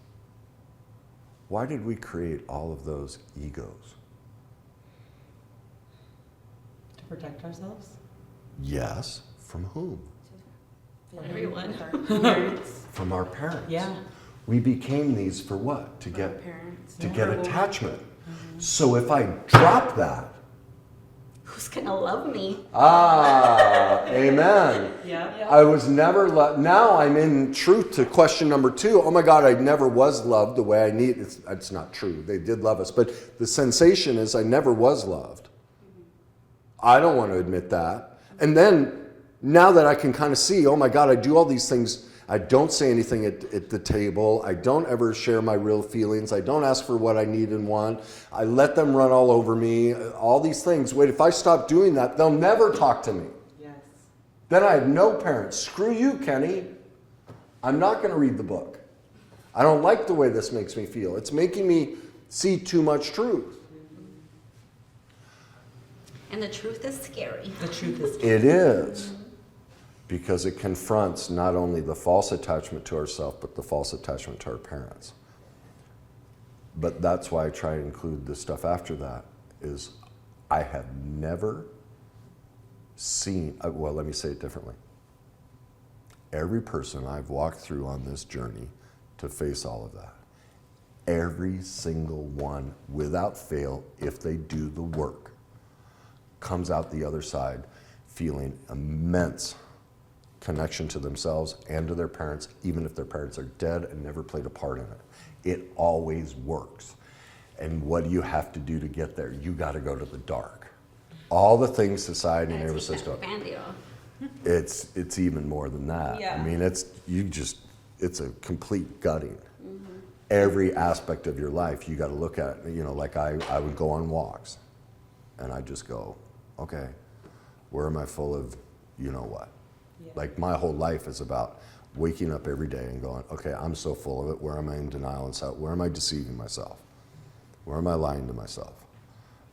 Why did we create all of those egos?
To protect ourselves?
Yes. From whom?
Everyone.
From our parents.
Yeah.
We became these for what? To get
parents.
get attachment. So if I drop that,
Who's gonna love me?
amen.
Yeah.
I was never loved. Now I'm in truth to question number 2. Oh my God, I never was loved the way I need. It's not true. They did love us. But the sensation is I never was loved. I don't want to admit that. And then now that I can kind of see, oh my God, I do all these things. I don't say anything at the table. I don't ever share my real feelings. I don't ask for what I need and want. I let them run all over me. All these things. Wait, if I stop doing that, they'll never talk to me.
Yes.
Then I have no parents. Screw you, Kenny. I'm not going to read the book. I don't like the way this makes me feel. It's making me see too much truth.
And the truth is scary.
The truth is
It is. Because it confronts not only the false attachment to ourselves, but the false attachment to our parents. But that's why I try to include the stuff after that, is I have never seen, well, let me say it differently. Every person I've walked through on this journey to face all of that, every single one, without fail, if they do the work, comes out the other side feeling immense connection to themselves and to their parents, even if their parents are dead and never played a part in it. It always works. And what do you have to do to get there? You got to go to the dark. All the things society never says go. It's even more than that.
Yeah.
I mean, it's a complete gutting. Mm-hmm. Every aspect of your life you got to look at. You know, like I would go on walks, and I just go, okay, where am I full of, you know what? Yeah. Like my whole life is about waking up every day and going, okay, I'm so full of it. Where am I in denial and self? Where am I deceiving myself? Where am I lying to myself?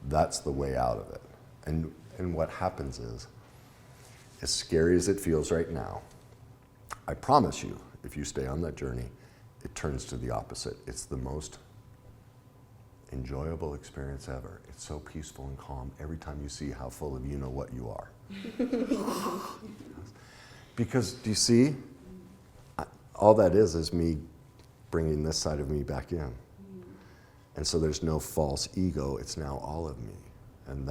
That's the way out of it. And what happens is, as scary as it feels right now, I promise you, if you stay on that journey, it turns to the opposite. It's the most enjoyable experience ever. It's so peaceful and calm every time you see how full of you know what you are. Because, do you see? All that is me bringing this side of me back in. And so there's no false ego, it's now all of me. And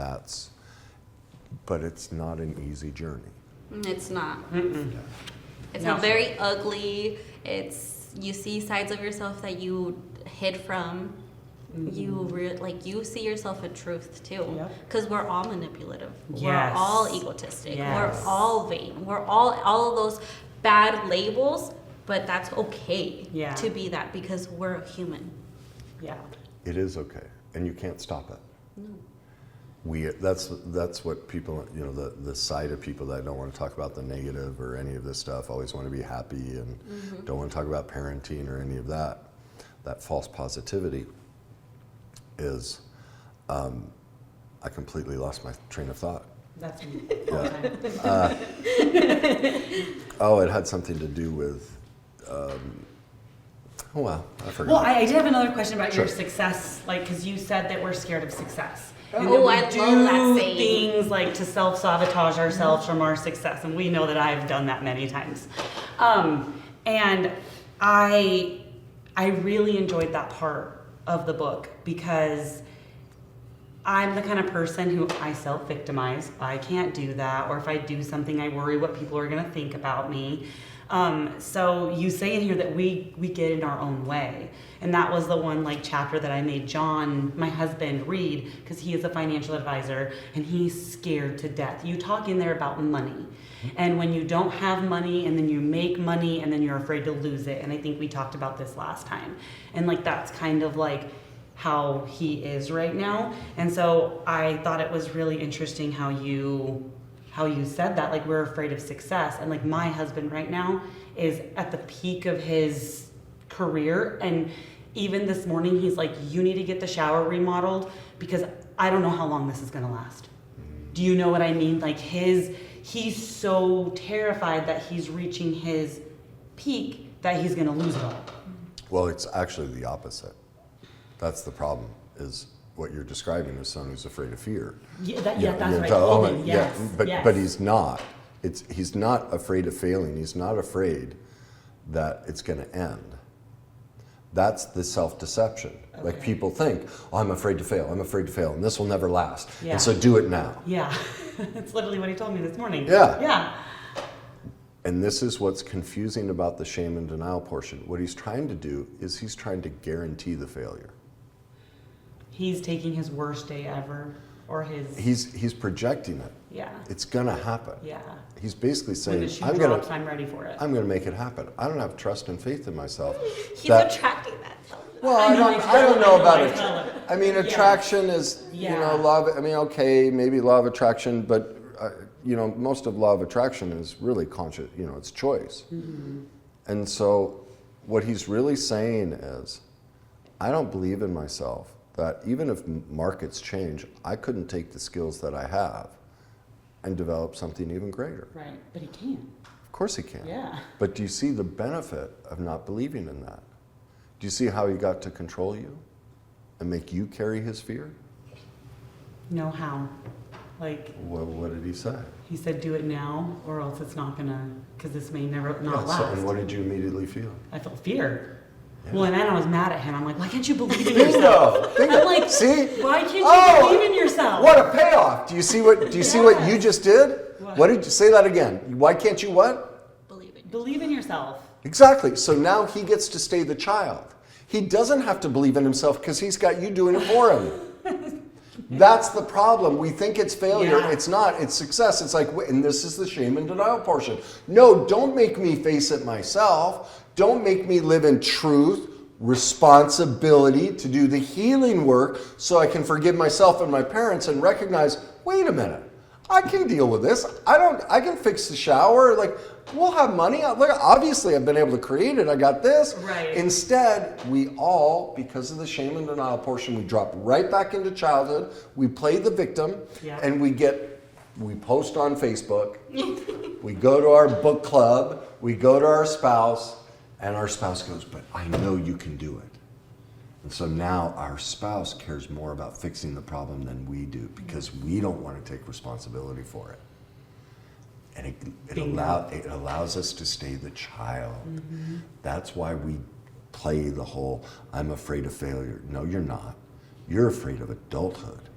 but it's not an easy journey.
It's not.
Mm-mm.
It's
No.
not very ugly. You see sides of yourself that you hid from.
Mm-hmm.
You see yourself in truth too.
Yep.
Because we're all manipulative.
Yes.
We're all egotistic.
Yes.
We're all vain. We're all of those bad labels, but that's okay to be that because we're human.
Yeah.
It is okay, and you can't stop it.
No.
that's what people, you know, the side of people that don't want to talk about the negative or any of this stuff, always want to be happy and don't want to talk about parenting or any of that. That false positivity is, I completely lost my train of thought.
That's me.
Yeah. It had something to do with, I forgot.
Well, I did have another question about
Sure.
your success, like, because you said that we're scared of success. And
Oh,
that
I
we
love that
do
saying.
things like to self-sabotage ourselves from our success, and we know that I've done that many times. And I really enjoyed that part of the book because I'm the kind of person who I self-victimize. I can't do that, or if I do something, I worry what people are going to think about me. So you say in here that we get in our own way. And that was the one like chapter that I made John, my husband, read because he is a financial advisor and he's scared to death. You talk in there about money. And when you don't have money and then you make money and then you're afraid to lose it. And I think we talked about this last time. And like that's kind of like how he is right now. And so I thought it was really interesting how you said that, like we're afraid of success. And like my husband right now is at the peak of his career. And even this morning, he's like, you need to get the shower remodeled because I don't know how long this is going to last. Do you know what I mean? Like he's so terrified that he's reaching his peak that he's going to lose it all.
Well, it's actually the opposite. That's the problem, is what you're describing as someone who's afraid of fear.
Yeah, that's right.
Yeah, but
yes.
he's not. He's not afraid of failing. He's not afraid that it's going to end. That's the self-deception. Okay. Like people think, oh, I'm afraid to fail, and this will never last.
Yeah.
And so do it now.
Yeah, that's literally what he told me this morning.
Yeah.
Yeah.
And this is what's confusing about the shame and denial portion. What he's trying to do is he's trying to guarantee the failure.
He's taking his worst day ever, or his...
He's projecting it.
Yeah.
It's gonna happen.
Yeah.
He's basically saying,
When the shoe drops, I'm ready for it.
I'm gonna make it happen. I don't have trust and faith in myself.
He's attracting that.
Well, I don't know about it. I mean, attraction is, you know, love. I mean, okay, maybe law of attraction, but you know, most of law of attraction is really conscious. You know, it's choice. Mm-hmm. And so, what he's really saying is, I don't believe in myself. That even if markets change, I couldn't take the skills that I have and develop something even greater.
Right, but he can.
Of course he can.
Yeah.
But do you see the benefit of not believing in that? Do you see how he got to control you and make you carry his fear?
No, how? Like,
Well, what did he say?
he said, do it now, or else it's not gonna, because this may not last.
So, and what did you immediately feel?
I felt fear.
Yeah.
Well, and then I was mad at him. I'm like, why can't you believe in yourself?
Bingo!
I'm like,
see?
why can't you believe in yourself?
What a payoff! Do you see what you just did? What did you say that again? Why can't you what?
Believe in yourself.
Exactly. So now he gets to stay the child. He doesn't have to believe in himself because he's got you doing it for him. That's the problem. We think it's failure.
Yeah.
It's not. It's success. It's like, and this is the shame and denial portion. No, don't make me face it myself. Don't make me live in truth, responsibility to do the healing work so I can forgive myself and my parents and recognize, wait a minute, I can deal with this. I can fix the shower. Like, we'll have money. Look, obviously I've been able to create it. I got this.
Right.
Instead, we all, because of the shame and denial portion, we drop right back into childhood. We play the victim, and we post on Facebook. We go to our book club. We go to our spouse, and our spouse goes, but I know you can do it. And so now our spouse cares more about fixing the problem than we do because we don't want to take responsibility for it. And it allows us to stay the child. Mm-hmm. That's why we play the whole, I'm afraid of failure. No, you're not. You're afraid of adulthood.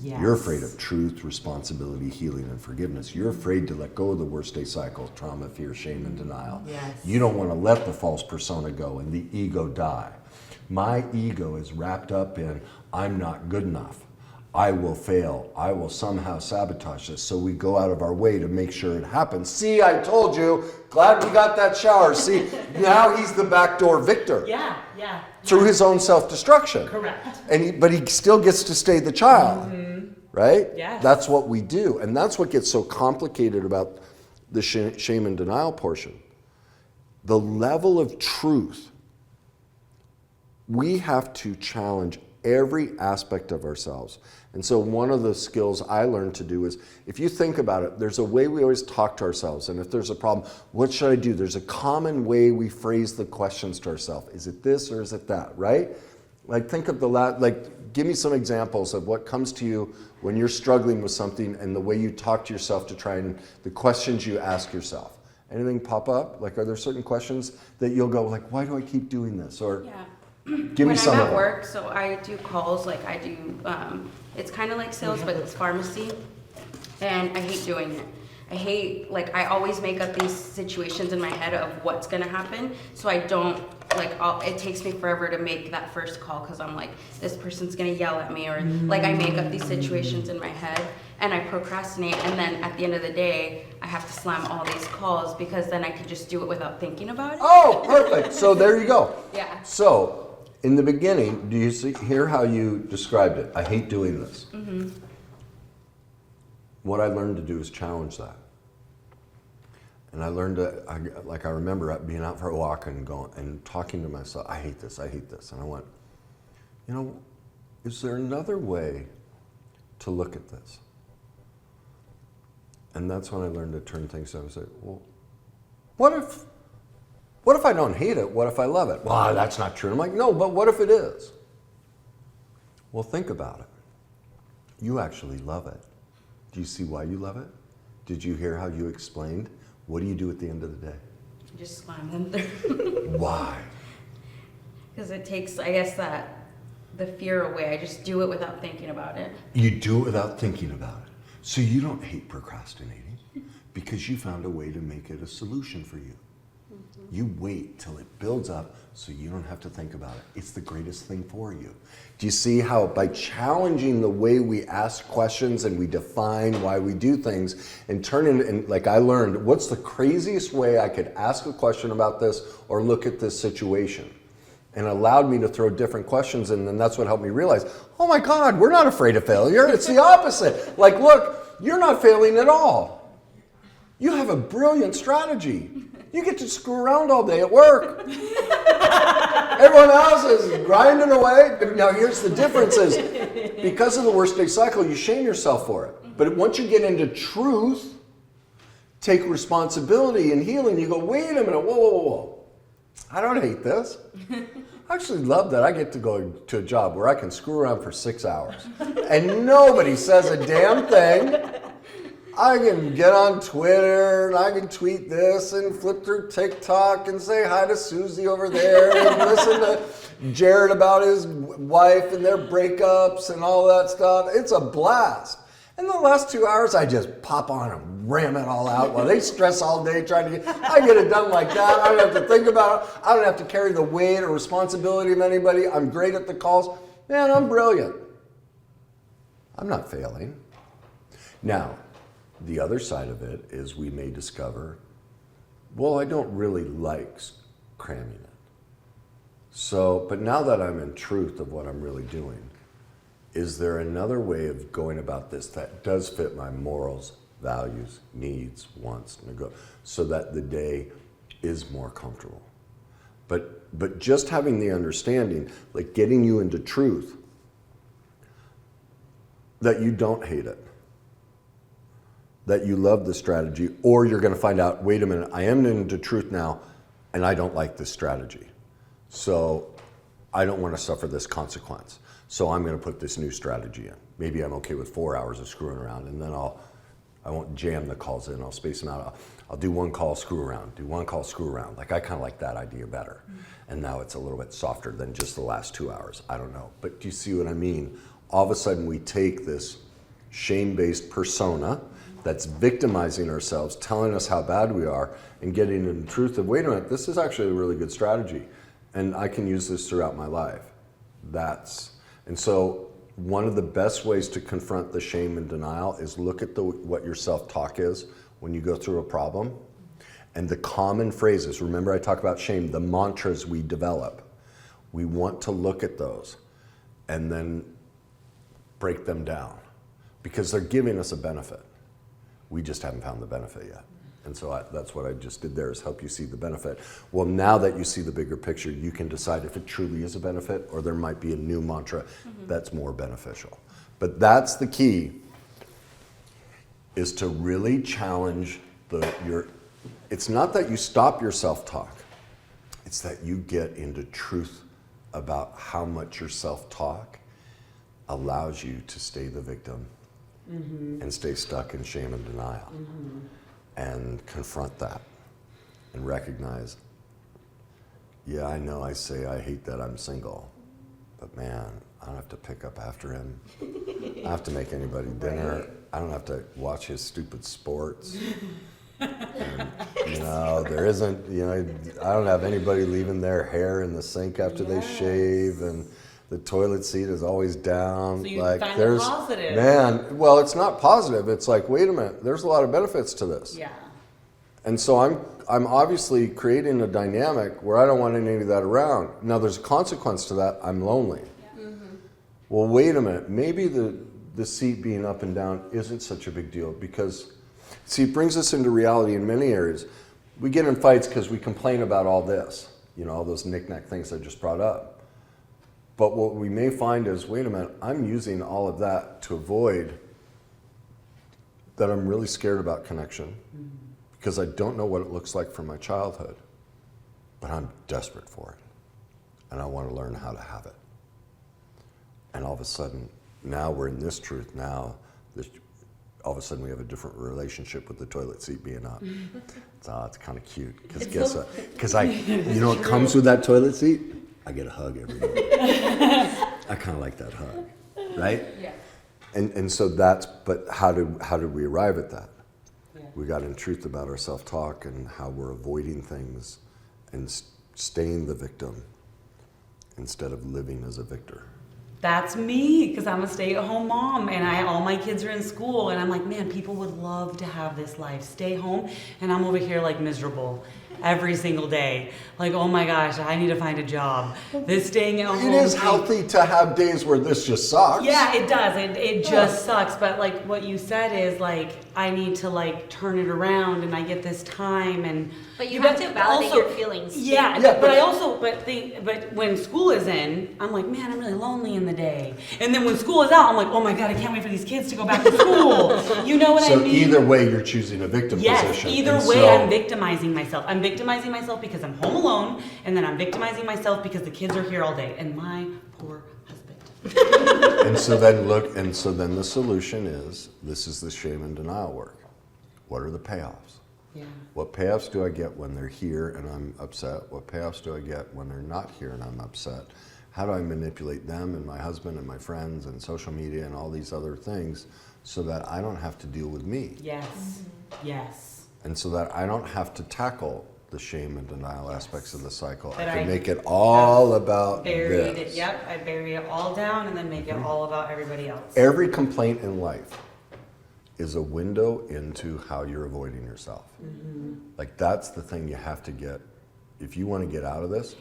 Yes.
You're afraid of truth, responsibility, healing, and forgiveness. You're afraid to let go of the worst day cycle, trauma, fear, shame, and denial.
Yes.
You don't want to let the false persona go and the ego die. My ego is wrapped up in, I'm not good enough. I will fail. I will somehow sabotage this. So we go out of our way to make sure it happens. See, I told you. Glad we got that shower. See, now he's the backdoor victor.
Yeah.
Through his own self-destruction.
Correct.
But he still gets to stay the child.
Mm-hmm.
right?
Yes.
That's what we do. And that's what gets so complicated about the shame and denial portion. The level of truth. We have to challenge every aspect of ourselves. And so one of the skills I learned to do is, if you think about it, there's a way we always talk to ourselves. And if there's a problem, what should I do? There's a common way we phrase the questions to ourselves. Is it this or is it that, right? Like think of give me some examples of what comes to you when you're struggling with something and the way you talk to yourself to try and the questions you ask yourself. Anything pop up? Like, are there certain questions that you'll go like, why do I keep doing this? Or
Yeah.
give me some
When
of
I'm
them.
at work, so I do calls, like I do, it's kind of like sales, but it's pharmacy, and I hate doing it. I always make up these situations in my head of what's gonna happen, so I don't, it takes me forever to make that first call, because I'm like, this person's gonna yell at me, or I make up these situations in my head, and I procrastinate, and then at the end of the day, I have to slam all these calls, because then I can just do it without thinking about it.
Oh, perfect. So there you go.
Yeah.
So in the beginning, do you hear how you described it? I hate doing this.
Mm-hmm.
What I learned to do is challenge that. And I learned I remember being out for a walk and going and talking to myself, I hate this. And I went, is there another way to look at this? And that's when I learned to turn things up and say, well, what if I don't hate it? What if I love it? Well, that's not true. I'm like, no, but what if it is? Well, think about it. You actually love it. Do you see why you love it? Did you hear how you explained? What do you do at the end of the day?
Just slam them through.
Why?
Because it takes, I guess, the fear away. I just do it without thinking about it.
You do it without thinking about it. So you don't hate procrastinating because you found a way to make it a solution for you. Mm-hmm. You wait till it builds up so you don't have to think about it. It's the greatest thing for you. Do you see how by challenging the way we ask questions and we define why we do things and turn it, and like I learned, what's the craziest way I could ask a question about this or look at this situation? And allowed me to throw different questions, and then that's what helped me realize, oh my God, we're not afraid of failure. It's the opposite. Like, look, you're not failing at all. You have a brilliant strategy. You get to screw around all day at work. Everyone else is grinding away. Now, here's the difference is, because of the worst day cycle, you shame yourself for it. But once you get into truth, take responsibility and healing, you go, wait a minute, whoa. I don't hate this. I actually love that I get to go to a job where I can screw around for 6 hours and nobody says a damn thing. I can get on Twitter and I can tweet this and flip through TikTok and say hi to Susie over there and listen to Jared about his wife and their breakups and all that stuff. It's a blast. And the last 2 hours, I just pop on and ram it all out while they stress all day trying to I get it done like that. I don't have to think about it. I don't have to carry the weight or responsibility of anybody. I'm great at the calls. Man, I'm brilliant. I'm not failing. Now, the other side of it is we may discover, well, I don't really like cramming it. So, but now that I'm in truth of what I'm really doing, is there another way of going about this that does fit my morals, values, needs, wants, so that the day is more comfortable? But just having the understanding, like getting you into truth, that you don't hate it, that you love the strategy, or you're going to find out, wait a minute, I am into truth now, and I don't like this strategy. So I don't want to suffer this consequence. So I'm going to put this new strategy in. Maybe I'm okay with 4 hours of screwing around, and then I won't jam the calls in. I'll space them out. I'll do one call, screw around. Do one call, screw around. Like I kind of like that idea better. And now it's a little bit softer than just the last 2 hours. I don't know. But do you see what I mean? All of a sudden we take this shame-based persona that's victimizing ourselves, telling us how bad we are, and getting into the truth of, wait a minute, this is actually a really good strategy. And I can use this throughout my life. And so one of the best ways to confront the shame and denial is look at what your self-talk is when you go through a problem. And the common phrases, remember I talk about shame, the mantras we develop. We want to look at those and then break them down. because they're giving us a benefit. We just haven't found the benefit yet. And so that's what I just did there, is help you see the benefit. Well, now that you see the bigger picture, you can decide if it truly is a benefit, or there might be a new mantra that's more beneficial. But that's the key, is to really challenge it's not that you stop your self-talk, it's that you get into truth about how much your self-talk allows you to stay the victim and stay stuck in shame and denial. And confront that and recognize, yeah, I know I say I hate that I'm single, but man, I don't have to pick up after him. I don't have to make anybody dinner.
Right.
I don't have to watch his stupid sports. And, there isn't, I don't have anybody leaving their hair in the sink after they shave, and the toilet seat is always down.
So you find the positive.
Man, well, it's not positive. It's like, wait a minute, there's a lot of benefits to this.
Yeah.
And so I'm obviously creating a dynamic where I don't want any of that around. Now there's a consequence to that. I'm lonely.
Yeah.
Well, wait a minute. Maybe the seat being up and down isn't such a big deal, because, see, it brings us into reality in many areas. We get in fights because we complain about all this, all those knick-knack things I just brought up. But what we may find is, wait a minute, I'm using all of that to avoid that I'm really scared about connection, because I don't know what it looks like from my childhood, but I'm desperate for it, and I want to learn how to have it. And all of a sudden, now we're in this truth. Now, all of a sudden we have a different relationship with the toilet seat being up. It's kind of cute, because guess what? Because what comes with that toilet seat? I get a hug every day. I kind of like that hug, right?
Yeah.
And so but how did we arrive at that? Yeah. We got in truth about our self-talk and how we're avoiding things and staying the victim instead of living as a victor.
That's me, because I'm a stay-at-home mom, and all my kids are in school, and I'm like, man, people would love to have this life. Stay home, and I'm over here like miserable every single day. Like, oh my gosh, I need to find a job. This staying at home.
It is healthy to have days where this just sucks.
Yeah, it does. It just sucks. But like what you said is like, I need to like turn it around, and I get this time, and
But you have to validate your feelings.
Yeah,
Yeah,
but when school is in, I'm like, man, I'm really lonely in the day. And then when school is out, I'm like, oh my God, I can't wait for these kids to go back to school. You know what I mean?
So either way, you're choosing a victim position.
Yes, either
And
way,
so-
I'm victimizing myself. I'm victimizing myself because I'm home alone, and then I'm victimizing myself because the kids are here all day. And my poor husband.
And so then the solution is, this is the shame and denial work. What are the payoffs?
Yeah.
What payoffs do I get when they're here and I'm upset? What payoffs do I get when they're not here and I'm upset? How do I manipulate them and my husband and my friends and social media and all these other things so that I don't have to deal with me?
Yes. Yes.
And so that I don't have to tackle the shame and denial aspects of the cycle.
That
I can
I
make it all about
Buried
this.
it. Yep. I bury it all down and then make it all about everybody else.
Every complaint in life is a window into how you're avoiding yourself. Like, that's the thing you have to get. If you want to get out of this,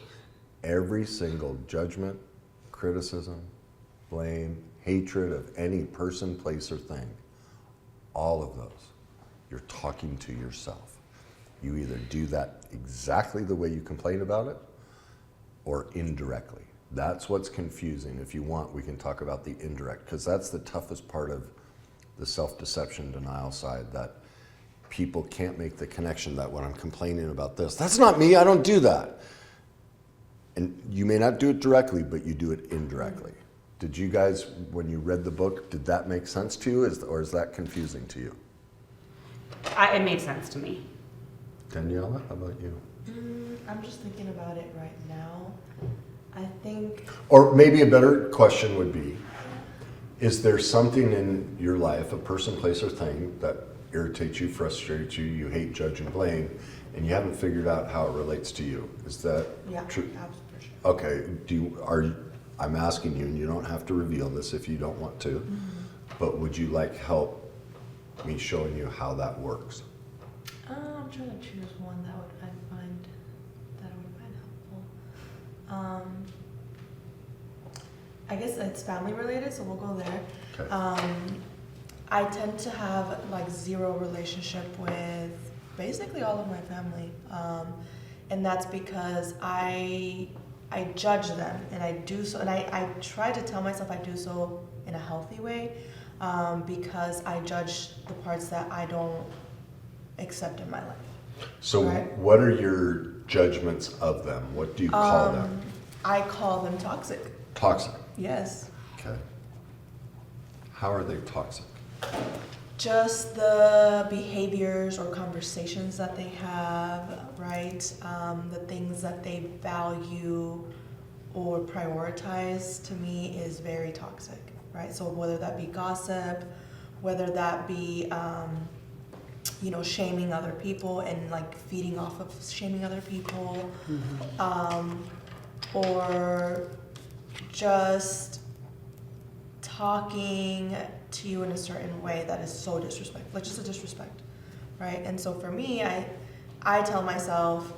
every single judgment, criticism, blame, hatred of any person, place, or thing, all of those, you're talking to yourself. You either do that exactly the way you complain about it or indirectly. That's what's confusing. If you want, we can talk about the indirect, because that's the toughest part of the self-deception denial side, that people can't make the connection that when I'm complaining about this, that's not me, I don't do that. And you may not do it directly, but you do it indirectly. Did you guys, when you read the book, did that make sense to you, or is that confusing to you?
It made sense to me.
Daniela, how about you?
I'm just thinking about it right now. I think
Or maybe a better question would be, is there something in your life, a person, place, or thing, that irritates you, frustrates you, you hate, judge, and blame, and you haven't figured out how it relates to you? Is that true?
absolutely.
Okay, I'm asking you, and you don't have to reveal this if you don't want to, but would you like help me showing you how that works?
I'm trying to choose one that I would find helpful. I guess it's family related, so we'll go there.
Okay.
I tend to have like zero relationship with basically all of my family, and that's because I judge them, and I do so, and I try to tell myself I do so in a healthy way, because I judge the parts that I don't accept in my life.
So
Right.
what are your judgments of them? What do you call them?
I call them toxic.
Toxic.
Yes.
Okay. How are they toxic?
Just the behaviors or conversations that they have, right? The things that they value or prioritize, to me, is very toxic, right? So whether that be gossip, whether that be, shaming other people and like feeding off of shaming other people, or just talking to you in a certain way that is so disrespectful, like just a disrespect, right? And so for me, I tell myself,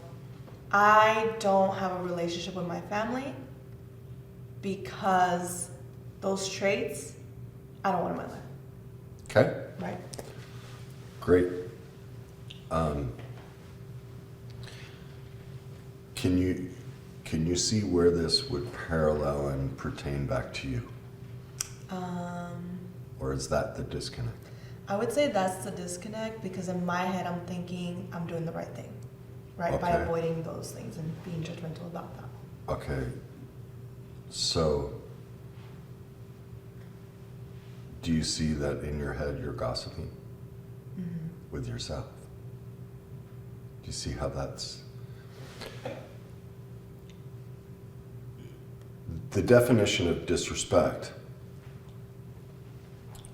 I don't have a relationship with my family because those traits, I don't want in my life,
Okay.
right?
Great. Can you see where this would parallel and pertain back to you? Or is that the disconnect?
I would say that's the disconnect, because in my head I'm thinking I'm doing the right thing, right? By
Okay.
avoiding those things and being judgmental about that.
Okay. So, do you see that in your head you're gossiping with yourself? Do you see how that's... The definition of disrespect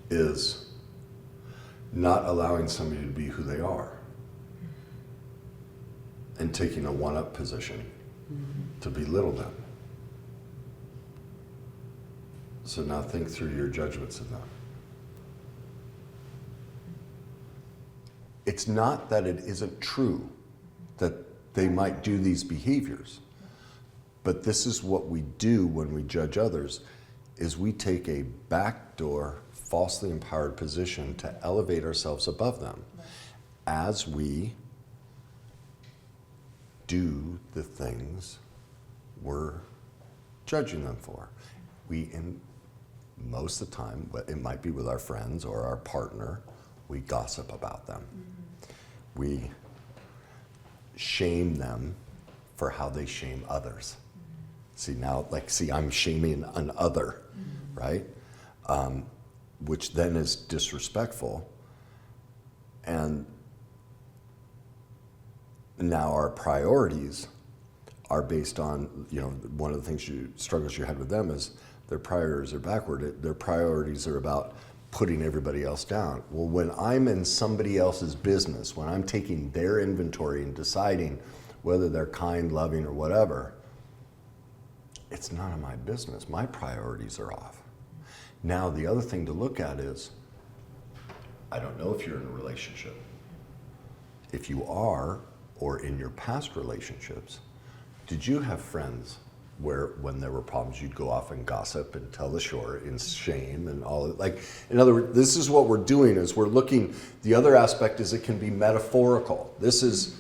is not allowing somebody to be who they are and taking a one-up position to belittle them. So now think through your judgments of them. It's not that it isn't true that they might do these behaviors, but this is what we do when we judge others, is we take a backdoor, falsely empowered position to elevate ourselves above them as we do the things we're judging them for. Most of the time, it might be with our friends or our partner, we gossip about them. We shame them for how they shame others. See, I'm shaming an other, right? Which then is disrespectful. And now our priorities are based on, one of the struggles you had with them is their priorities are backward. Their priorities are about putting everybody else down. Well, when I'm in somebody else's business, when I'm taking their inventory and deciding whether they're kind, loving, or whatever, it's none of my business. My priorities are off. Now, the other thing to look at is, I don't know if you're in a relationship. If you are, or in your past relationships, did you have friends where when there were problems, you'd go off and gossip and tell the shore in shame and all of it? Like, in other words, this is what we're doing, is we're looking, the other aspect is it can be metaphorical. This is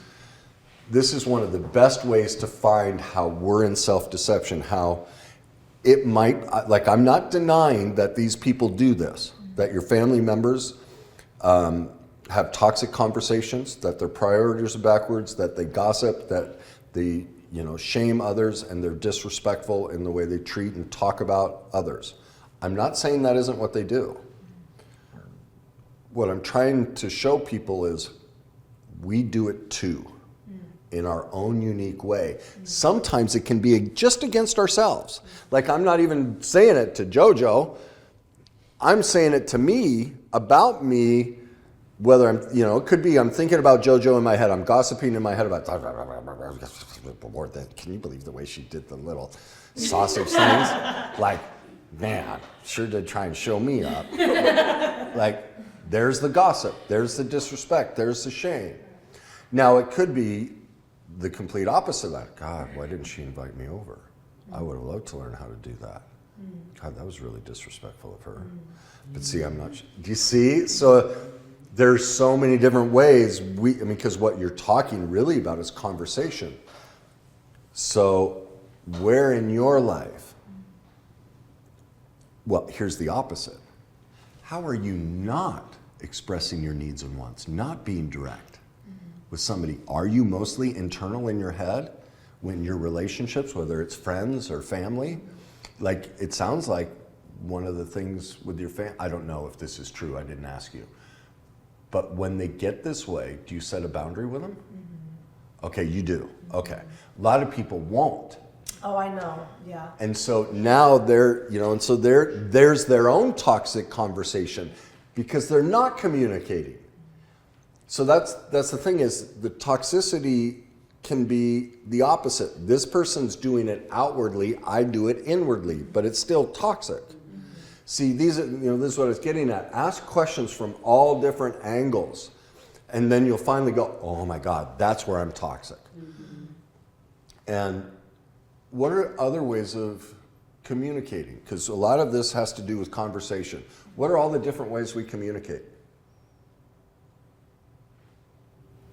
one of the best ways to find how we're in self-deception, how it might, like, I'm not denying that these people do this, that your family members have toxic conversations, that their priorities are backwards, that they gossip, that they shame others, and they're disrespectful in the way they treat and talk about others. I'm not saying that isn't what they do. What I'm trying to show people is we do it too, in our own unique way. Sometimes it can be just against ourselves. Like, I'm not even saying it to JoJo. I'm saying it to me, about me, whether I'm, it could be I'm thinking about JoJo in my head. I'm gossiping in my head about, can you believe the way she did the little sausage things? Like, man, sure did try and show me up. Like, there's the gossip, there's the disrespect, there's the shame. Now, it could be the complete opposite of that. God, why didn't she invite me over? I would have loved to learn how to do that. God, that was really disrespectful of her. But see, I'm not. Do you see? So there's so many different ways because what you're talking really about is conversation. So where in your life? Well, here's the opposite. How are you not expressing your needs and wants, not being direct with somebody? Are you mostly internal in your head when your relationships, whether it's friends or family? Like, it sounds like one of the things with your family, I don't know if this is true, I didn't ask you. But when they get this way, do you set a boundary with them? Okay, you do. Okay. A lot of people won't.
Oh, I know. Yeah.
And so now there's their own toxic conversation because they're not communicating. So that's the thing is the toxicity can be the opposite. This person's doing it outwardly, I do it inwardly, but it's still toxic. See, this is what it's getting at. Ask questions from all different angles, and then you'll finally go, oh my God, that's where I'm toxic. And what are other ways of communicating? Because a lot of this has to do with conversation. What are all the different ways we communicate?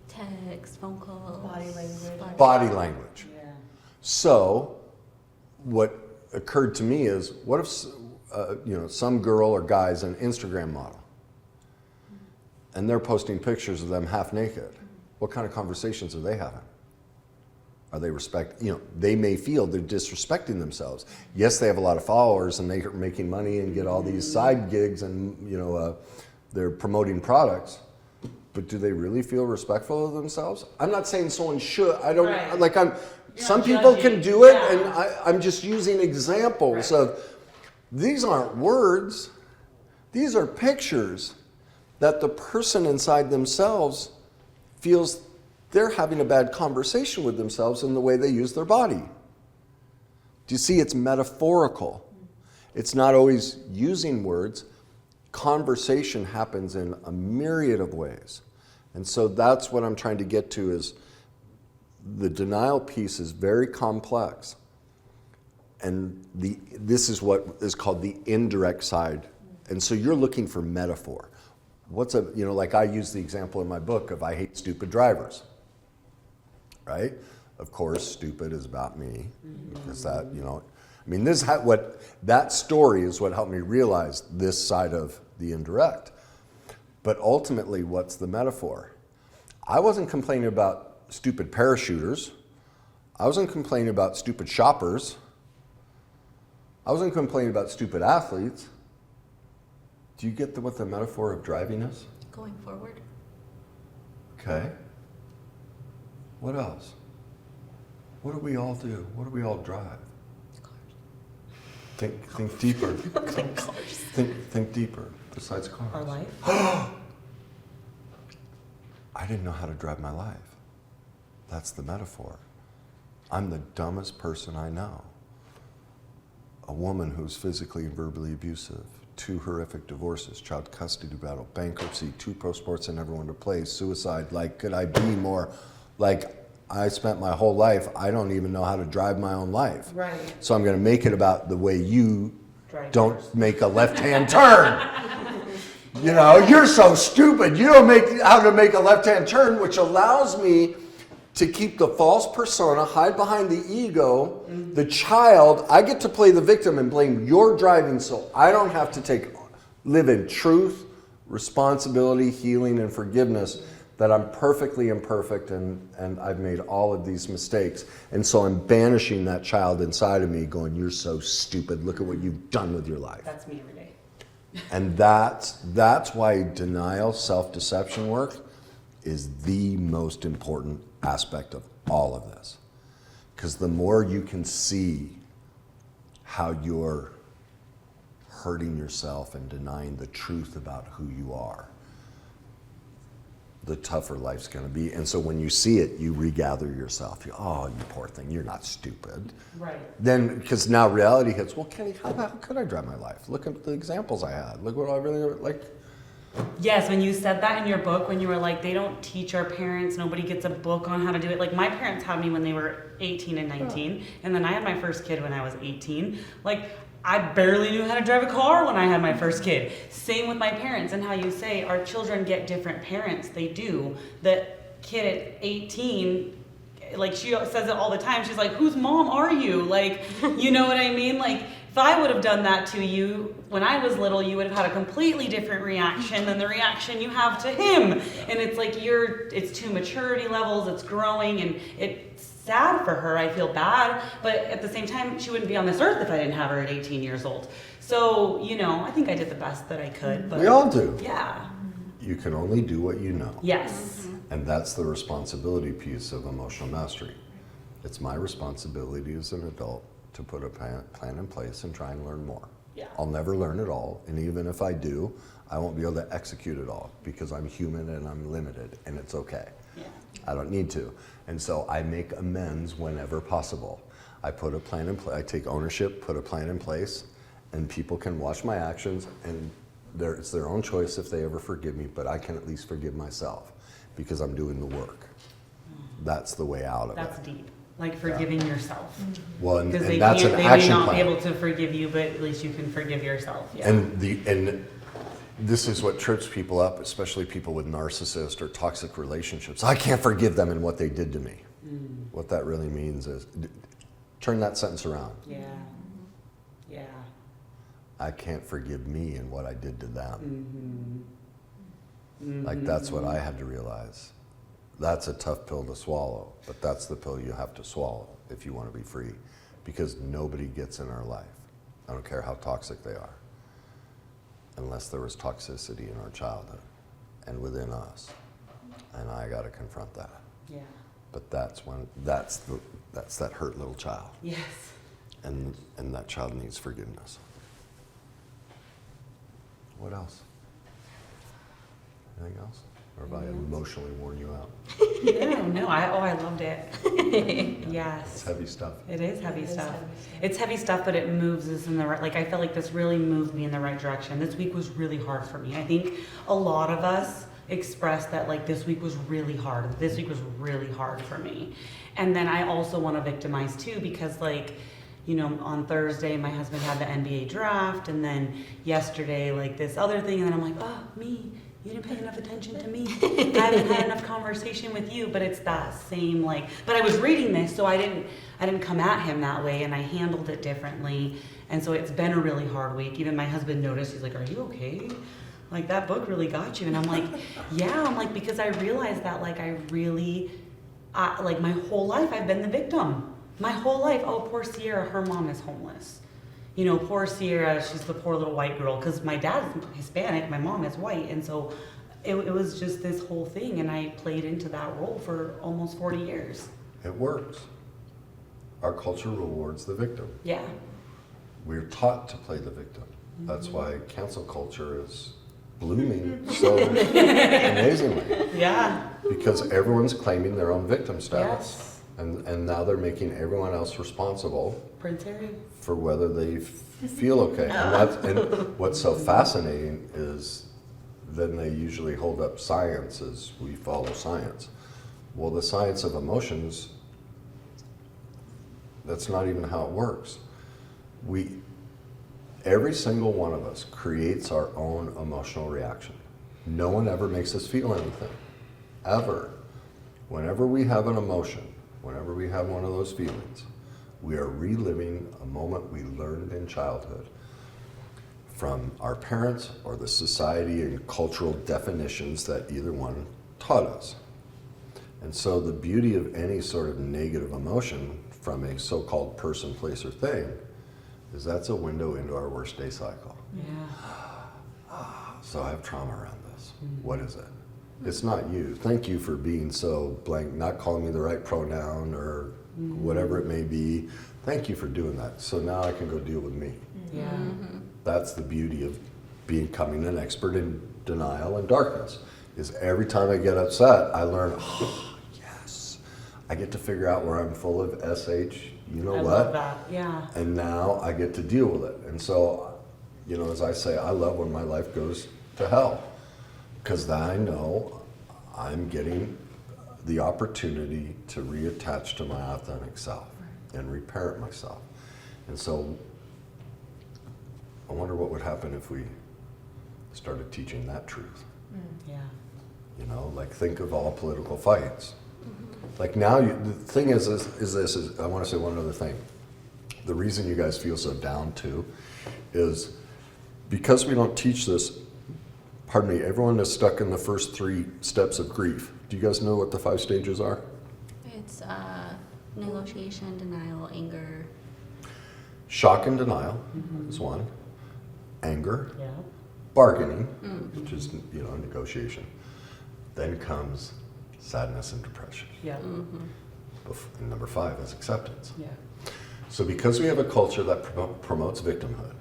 Text, phone calls.
Body language.
Body language.
Yeah.
So what occurred to me is, what if some girl or guy's an Instagram model and they're posting pictures of them half naked? What kind of conversations are they having? Are they they may feel they're disrespecting themselves. Yes, they have a lot of followers and they're making money and get all these side gigs and they're promoting products. But do they really feel respectful of themselves? I'm not saying someone should. I don't some people can do it, and I'm just using examples of these aren't words. These are pictures that the person inside themselves feels they're having a bad conversation with themselves in the way they use their body. Do you see? It's metaphorical. It's not always using words. Conversation happens in a myriad of ways. And so that's what I'm trying to get to is the denial piece is very complex. And this is what is called the indirect side. And so you're looking for metaphor. Like I use the example in my book of I hate stupid drivers. Right? Of course, stupid is about me. Because that story is what helped me realize this side of the indirect. But ultimately, what's the metaphor? I wasn't complaining about stupid parachuters. I wasn't complaining about stupid shoppers. I wasn't complaining about stupid athletes. Do you get what the metaphor of driving is?
Going forward.
Okay. What else? What do we all do? What do we all drive?
Cars.
Think deeper.
Cars.
Think deeper. Besides cars.
Our life.
I didn't know how to drive my life. That's the metaphor. I'm the dumbest person I know. A woman who's physically and verbally abusive, 2 horrific divorces, child custody battle, bankruptcy, 2 pro sports I never wanted to play, suicide. Like, could I be more? Like, I spent my whole life, I don't even know how to drive my own life.
Right.
So I'm going to make it about the way you don't
yours.
make a left-hand turn. You're so stupid. You don't make how to make a left-hand turn, which allows me to keep the false persona, hide behind the ego, the child. I get to play the victim and blame your driving so I don't have to live in truth, responsibility, healing, and forgiveness that I'm perfectly imperfect and I've made all of these mistakes. And so I'm banishing that child inside of me going, you're so stupid. Look at what you've done with your life.
That's me every day.
And that's why denial, self-deception work is the most important aspect of all of this. Because the more you can see how you're hurting yourself and denying the truth about who you are, the tougher life's going to be. And so when you see it, you regather yourself. You poor thing, you're not stupid.
Right.
Then, because now reality hits, well, Kenny, how could I drive my life? Look at the examples I had. Look what I really, like.
Yes, when you said that in your book, when you were like, they don't teach our parents, nobody gets a book on how to do it. Like, my parents had me when they were 18 and 19, and then I had my first kid when I was 18. Like, I barely knew how to drive a car when I had my first kid. Same with my parents, and how you say our children get different parents. They do. The kid at 18, like she says it all the time. She's like, "Whose mom are you?" Like, you know what I mean? Like, if I would have done that to you when I was little, you would have had a completely different reaction than the reaction you have to him. And it's like it's two maturity levels. It's growing, and it's sad for her. I feel bad, but at the same time, she wouldn't be on this earth if I didn't have her at 18 years old. So, I think I did the best that I could. But
We all do.
yeah.
You can only do what you know.
Yes.
And that's the responsibility piece of emotional mastery. It's my responsibility as an adult to put a plan in place and try and learn more.
Yeah.
I'll never learn it all, and even if I do, I won't be able to execute it all because I'm human and I'm limited, and it's okay.
Yeah.
I don't need to. And so I make amends whenever possible. I put a plan in place, I take ownership, put a plan in place, and people can watch my actions, and it's their own choice if they ever forgive me, but I can at least forgive myself because I'm doing the work. That's the way out of
That's
it.
deep. Like forgiving yourself.
Well, and
Because they
that's
can't,
an
they may
action
not
plan.
be able to forgive you, but at least you can forgive yourself. Yeah.
And this is what trips people up, especially people with narcissist or toxic relationships. I can't forgive them and what they did to me. What that really means is, turn that sentence around.
Yeah. Yeah.
I can't forgive me and what I did to them.
Mm-hmm.
Like, that's what I had to realize. That's a tough pill to swallow, but that's the pill you have to swallow if you want to be free, because nobody gets in our life. I don't care how toxic they are, unless there was toxicity in our childhood and within us, and I got to confront that.
Yeah.
But that's that hurt little child,
Yes.
and that child needs forgiveness. What else? Anything else? Or have I emotionally worn you out?
No. I loved it.
It's
Yes.
heavy stuff.
It is heavy
It is
stuff.
heavy stuff.
It's heavy stuff, but it moves us in the right. Like I felt like this really moved me in the right direction. This week was really hard for me. I think a lot of us expressed that like this week was really hard. This week was really hard for me. And then I also want to victimize too, because like, on Thursday my husband had the NBA draft, and then yesterday like this other thing, and then I'm like, oh, me. You didn't pay enough attention to me. I haven't had enough conversation with you. But it's that same but I was reading this, so I didn't come at him that way, and I handled it differently. And so it's been a really hard week. Even my husband noticed. He's like, "Are you okay? Like that book really got you." And I'm like, "Yeah." I'm like, because I realized that like like my whole life I've been the victim. My whole life. Oh, poor Sierra. Her mom is homeless. Poor Sierra, she's the poor little white girl, because my dad's Hispanic, my mom is white, and so it was just this whole thing, and I played into that role for almost 40 years.
It works. Our culture rewards the victim.
Yeah.
We're taught to play the victim. That's why cancel culture is blooming so amazingly,
Yeah.
because everyone's claiming their own victim status.
Yes.
And now they're making everyone else responsible
Prince Harry.
for whether they feel okay. And what's so fascinating is then they usually hold up science as we follow science. Well, the science of emotions, that's not even how it works. Every single one of us creates our own emotional reaction. No one ever makes us feel anything, ever. Whenever we have an emotion, whenever we have one of those feelings, we are reliving a moment we learned in childhood from our parents or the society and cultural definitions that either one taught us. And so the beauty of any sort of negative emotion from a so-called person, place, or thing is that's a window into our worst day cycle.
Yeah.
So I have trauma around this. What is it? It's not you. Thank you for being so blank, not calling me the right pronoun or whatever it may be. Thank you for doing that. So now I can go deal with me.
Yeah.
That's the beauty of becoming an expert in denial and darkness, is every time I get upset, I learn, yes, I get to figure out where I'm full of SH, you know
I
what?
love that. Yeah.
And now I get to deal with it. And so, as I say, I love when my life goes to hell, because then I know I'm getting the opportunity to reattach to my authentic self and reparent myself. And so I wonder what would happen if we started teaching that truth.
Yeah.
You know, like think of all political fights. Like now, the thing is I want to say one other thing. The reason you guys feel so down too is because we don't teach this, pardon me, everyone is stuck in the first 3 steps of grief. Do you guys know what the 5 stages are?
It's negotiation, denial, anger.
Shock and denial is one. Anger,
Yeah.
bargaining, which is, you know, negotiation. Then comes sadness and depression.
Yeah.
And number 5 is acceptance.
Yeah.
So because we have a culture that promotes victimhood,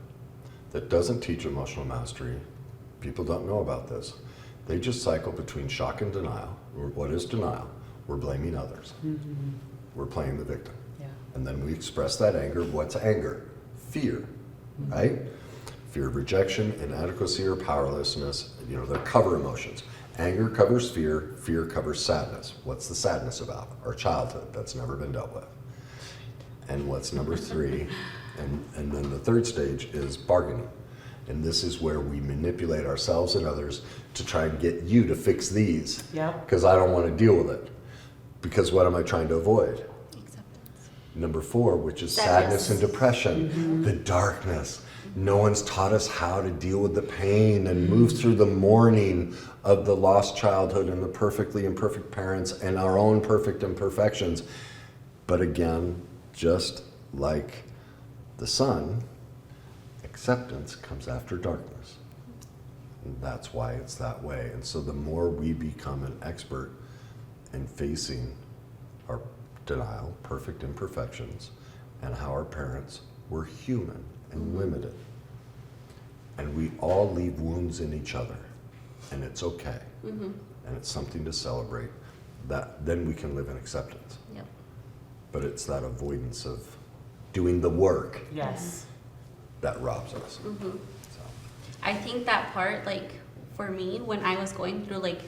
that doesn't teach emotional mastery, people don't know about this. They just cycle between shock and denial. What is denial? We're blaming others. We're playing the victim.
Yeah.
And then we express that anger. What's anger? Fear, right? Fear of rejection, inadequacy, or powerlessness. You know, they're cover emotions. Anger covers fear. Fear covers sadness. What's the sadness about? Our childhood that's never been dealt with. And what's number 3? And then the 3rd stage is bargaining. And this is where we manipulate ourselves and others to try and get you to fix these.
Yep.
Because I don't want to deal with it. Because what am I trying to avoid?
Acceptance.
Number 4, which is sadness and depression, the darkness. No one's taught us how to deal with the pain and move through the mourning of the lost childhood and the perfectly imperfect parents and our own perfect imperfections. But again, just like the sun, acceptance comes after darkness. And that's why it's that way. And so the more we become an expert in facing our denial, perfect imperfections, and how our parents were human and limited. And we all leave wounds in each other, and it's okay. And it's something to celebrate. That then we can live in acceptance.
Yep.
But it's that avoidance of doing the work
Yes.
that robs us. So.
I think that part, like, for me, when I was going through, like,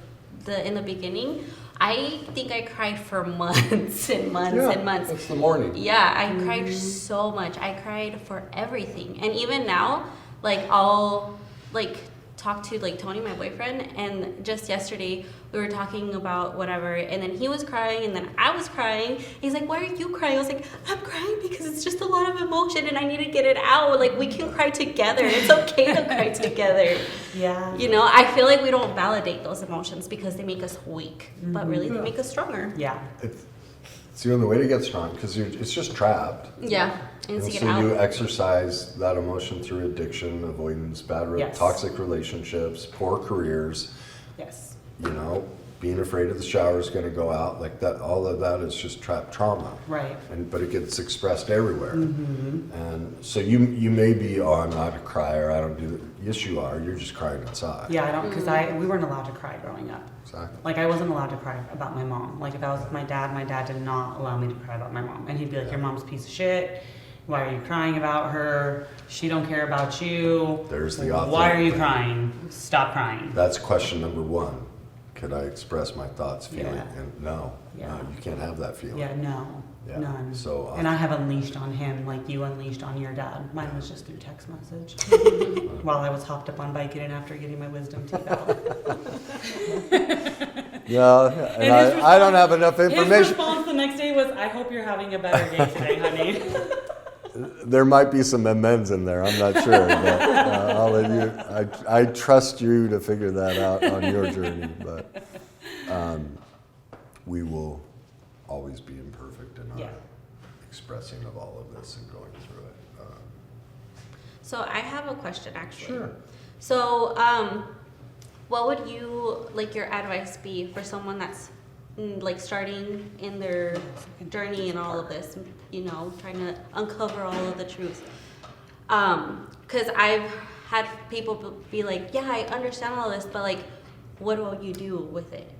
in the beginning, I think I cried for months and months and months.
That's the morning.
Yeah, I cried so much. I cried for everything. And even now, like, I'll, like, talk to, like, Tony, my boyfriend, and just yesterday we were talking about whatever, and then he was crying, and then I was crying. He's like, why are you crying? I was like, I'm crying because it's just a lot of emotion and I need to get it out. Like, we can cry together. It's okay to cry together.
Yeah.
You know, I feel like we don't validate those emotions because they make us weak, but really they make us stronger.
Yeah.
It's the only way to get strong because it's just trapped.
Yeah, and to
And
get
so
out.
you exercise that emotion through addiction, avoidance,
Yes.
toxic relationships, poor careers.
Yes.
You know, being afraid of the shower is going to go out, like that. All of that is just trapped trauma.
Right.
But it gets expressed everywhere. And so you may be, oh, I'm not a crier. I don't do that. Yes, you are. You're just crying inside.
Yeah, I don't, because we weren't allowed to cry growing up.
Exactly.
Like, I wasn't allowed to cry about my mom. Like, if I was with my dad did not allow me to cry about my mom. And he'd be like, your mom's a piece of shit. Why are you crying about her? She don't care about you.
There's the author.
Why are you crying? Stop crying.
That's question number 1. Could I express my thoughts, feeling?
Yeah.
And no, you can't have that feeling.
Yeah, no.
Yeah.
None.
So,
and I have unleashed on him like you unleashed on your dad. Mine was just through text message. While I was hopped up on Vicodin after getting my wisdom teeth out.
Yeah, and
And
I don't have enough
His
information.
response the next day was, I hope you're having a better day today, honey.
There might be some amends in there. I'm not sure, but I'll let you. I trust you to figure that out on your journey. But we will always be imperfect in our expressing of all of this and going through it.
So I have a question, actually.
Sure.
So, what would you, like, your advice be for someone that's like starting in their journey and all of this, you know, trying to uncover all of the truth? Because I've had people be like, yeah, I understand all this, but, like, what do you do with it?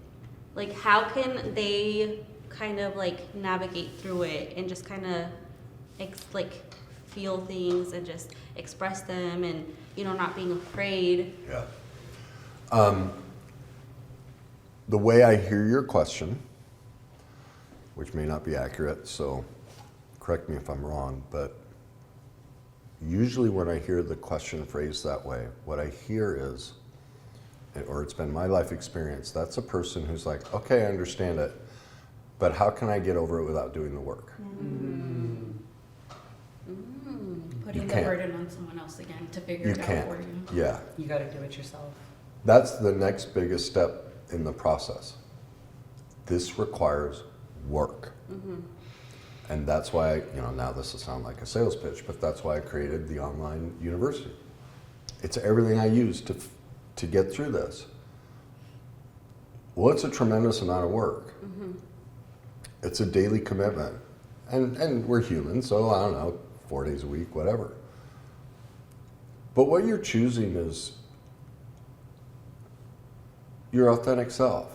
Like, how can they kind of, like, navigate through it and just kind of like feel things and just express them and, you know, not being afraid?
Yeah. The way I hear your question, which may not be accurate, so correct me if I'm wrong, but usually when I hear the question phrased that way, what I hear is, or it's been my life experience, that's a person who's like, okay, I understand it, but how can I get over it without doing the work?
Putting the
can't.
burden on someone else again to figure
You
it
can't.
out for you.
Yeah.
You got to do it yourself.
That's the next biggest step in the process. This requires work. And that's why, now this will sound like a sales pitch, but that's why I created the online university. It's everything I use to get through this. Well, it's a tremendous amount of work. It's a daily commitment. And we're human, so I don't know, 4 days a week, whatever. But what you're choosing is your authentic self.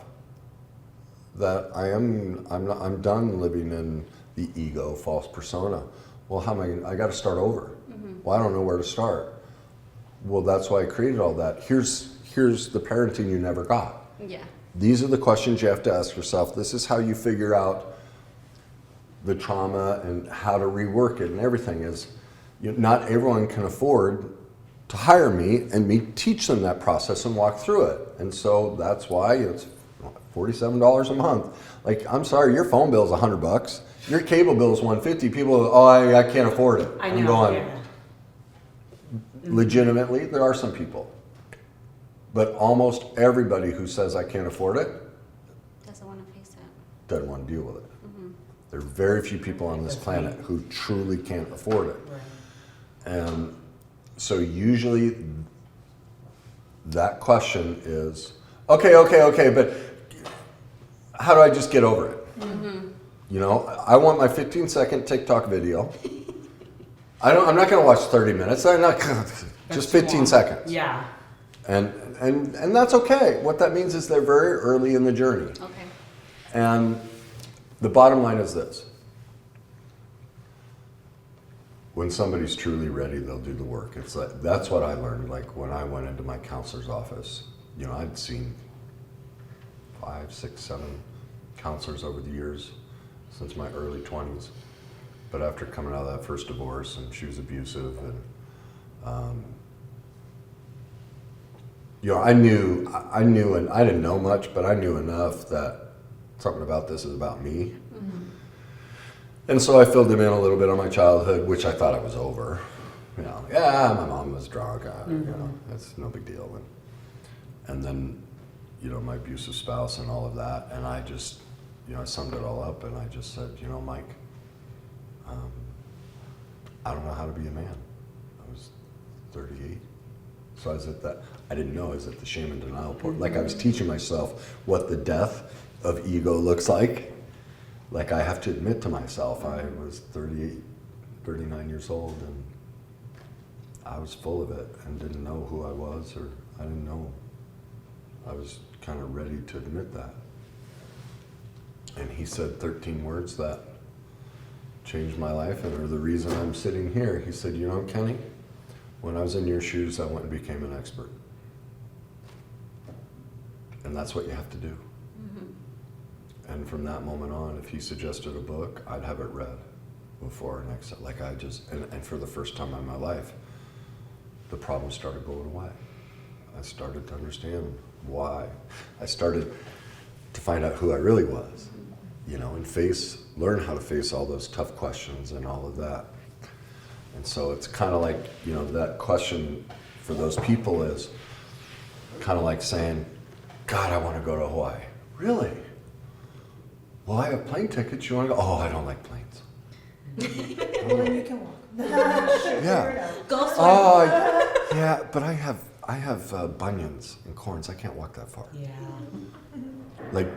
That I'm done living in the ego, false persona. Well, how am I got to start over. Well, I don't know where to start. Well, that's why I created all that. Here's the parenting you never got.
Yeah.
These are the questions you have to ask yourself. This is how you figure out the trauma and how to rework it, and everything is, not everyone can afford to hire me and me teach them that process and walk through it. And so that's why it's $47 a month. Like, I'm sorry, your phone bill is $100. Your cable bill is $150. People, I can't afford it.
I know.
I'm going,
yeah.
legitimately, there are some people. But almost everybody who says I can't afford it
Doesn't want to face it.
doesn't want to deal with it. There are very few people on this planet who truly can't afford it.
Right.
And so usually that question is, okay, but how do I just get over it? I want my 15-second TikTok video. I'm not going to watch 30 minutes. I'm not gonna, just 15 seconds.
Yeah.
And that's okay. What that means is they're very early in the journey.
Okay.
And the bottom line is this. When somebody's truly ready, they'll do the work. It's like, that's what I learned. Like when I went into my counselor's office, I'd seen 5, 6, 7 counselors over the years since my early 20s. But after coming out of that first divorce, and she was abusive, and I knew, and I didn't know much, but I knew enough that something about this is about me. And so I filled him in a little bit on my childhood, which I thought I was over. My mom was drunk, that's no big deal. And then, my abusive spouse and all of that, and I just, I summed it all up, and I just said, Mike, I don't know how to be a man. I was 38. So I was at that, I didn't know I was at the shame and denial part. Like I was teaching myself what the death of ego looks like. Like I have to admit to myself, I was 38, 39 years old, and I was full of it and didn't know who I was, or I didn't know. I was kind of ready to admit that. And he said 13 words that changed my life and are the reason I'm sitting here. He said, Kenny, when I was in your shoes, I went and became an expert. And that's what you have to do. And from that moment on, if he suggested a book, I'd have it read before next. Like I just, and for the first time in my life, the problem started going away. I started to understand why. I started to find out who I really was, and learn how to face all those tough questions and all of that. And so it's kind of like, that question for those people is kind of like saying, God, I want to go to Hawaii. Really? Well, I have plane tickets. You want to go? Oh, I don't like planes.
Well, then you can walk.
Yeah.
Go swim.
Oh, yeah, but I have bunions and corns. I can't walk that far.
Yeah.
Like,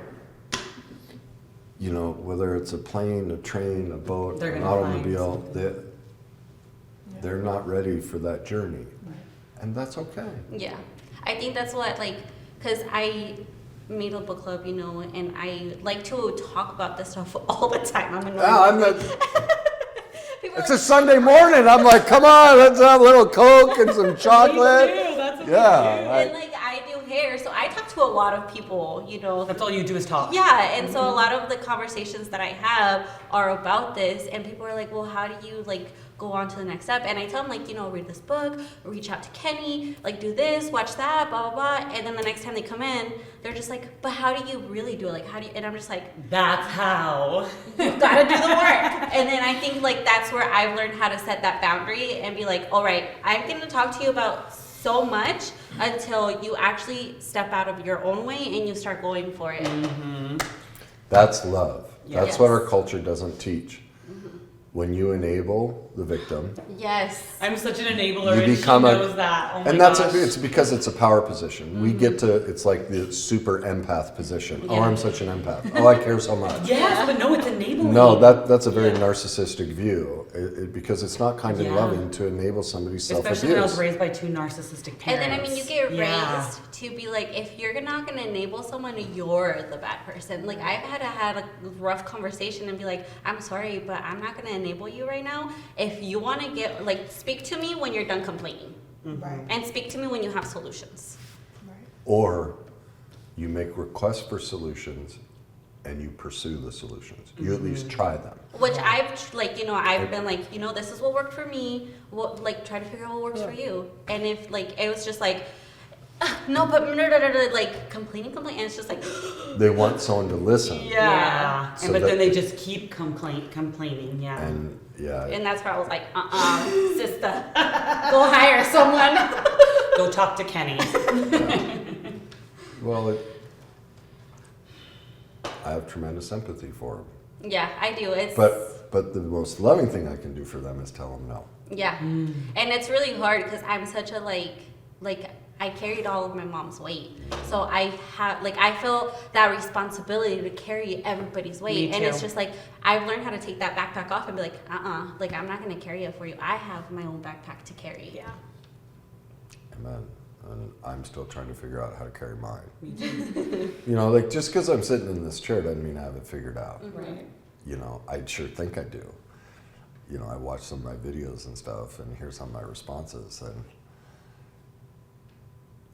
whether it's a plane, a train, a boat,
They're
an
gonna find
automobile,
something.
they're not ready for that journey. And that's okay.
Yeah. I think that's what, because I made a book club, and I like to talk about this stuff all the time.
It's a Sunday morning. I'm like, come on, let's have a little Coke and some chocolate.
That's what
Yeah.
And I do hair, so I talk to a lot of people,
That's all you do is talk.
Yeah, and so a lot of the conversations that I have are about this, and people are like, well, how do you go go on to the next step. And I tell them, like, you know, read this book, reach out to Kenny, like, do this, watch that, blah, blah, blah. And then the next time they come in, they're just like, but how do you really do it? Like, how do you, and I'm just like,
That's how.
you've got to do the work. And then I think, like, that's where I've learned how to set that boundary and be like, all right, I'm going to talk to you about so much until you actually step out of your own way and you start going for it.
Mm-hmm.
That's love.
Yes.
That's what our culture doesn't teach. When you enable the victim,
Yes.
I'm such an enabler,
You
and
become
she
a-
knows that. Oh my
and that's
gosh.
it's because it's a power position. We get to, it's like the super empath position. Oh,
Yeah.
I'm such an empath. Oh, I care so much.
Yes, but no, it's enabling.
No, that's a very
Yeah.
narcissistic view because it's not kind and
Yeah.
loving to enable somebody's
Especially when I was
self-abuse.
raised by two narcissistic
And
parents.
then, I mean, you get
Yeah.
raised to be like, if you're not going to enable someone, you're the bad person. Like, I've had to have a rough conversation and be like, I'm sorry, but I'm not going to enable you right now. If you want to get, like, speak to me when you're done complaining.
Right.
And speak to me when you have solutions.
Right.
Or you make requests for solutions and you pursue the solutions. You at least try them.
Which I've, like, you know, I've been like, you know, this is what worked for me. What, like, try to figure out what works for you. And if, like, it was just like, no, but like complaining, and it's just like,
They want someone to listen.
Yeah.
So
And but
that-
then they just keep complaining. Yeah.
And yeah,
and that's where I was like, sister, go hire someone.
Go talk to Kenny.
well, I have tremendous empathy for them.
Yeah, I do. It's
But the most loving thing I can do for them is tell them no.
yeah, and it's really hard because I'm such a like I carried all of my mom's weight, so I have like I feel that responsibility to carry everybody's weight,
Me
and it's
too.
just like I've learned how to take that backpack off and be like, like I'm not gonna carry it for you. I have my own backpack to carry.
Yeah.
Amen. And I'm still trying to figure out how to carry mine. You know, like just because I'm sitting in this chair doesn't mean I have it figured out.
Right.
You know, I sure think I do. You know, I watch some of my videos and stuff and hear some of my responses and,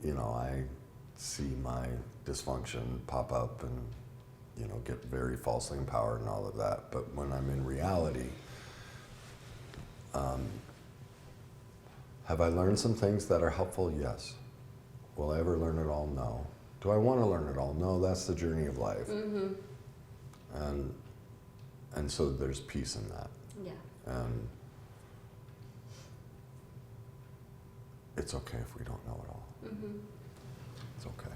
you know, I see my dysfunction pop up and, you know, get very falsely empowered and all of that. But when I'm in reality, have I learned some things that are helpful? Yes. Will I ever learn it all? No. Do I want to learn it all? No, that's the journey of life. And so there's peace in that.
Yeah.
And it's okay if we don't know it all. It's okay.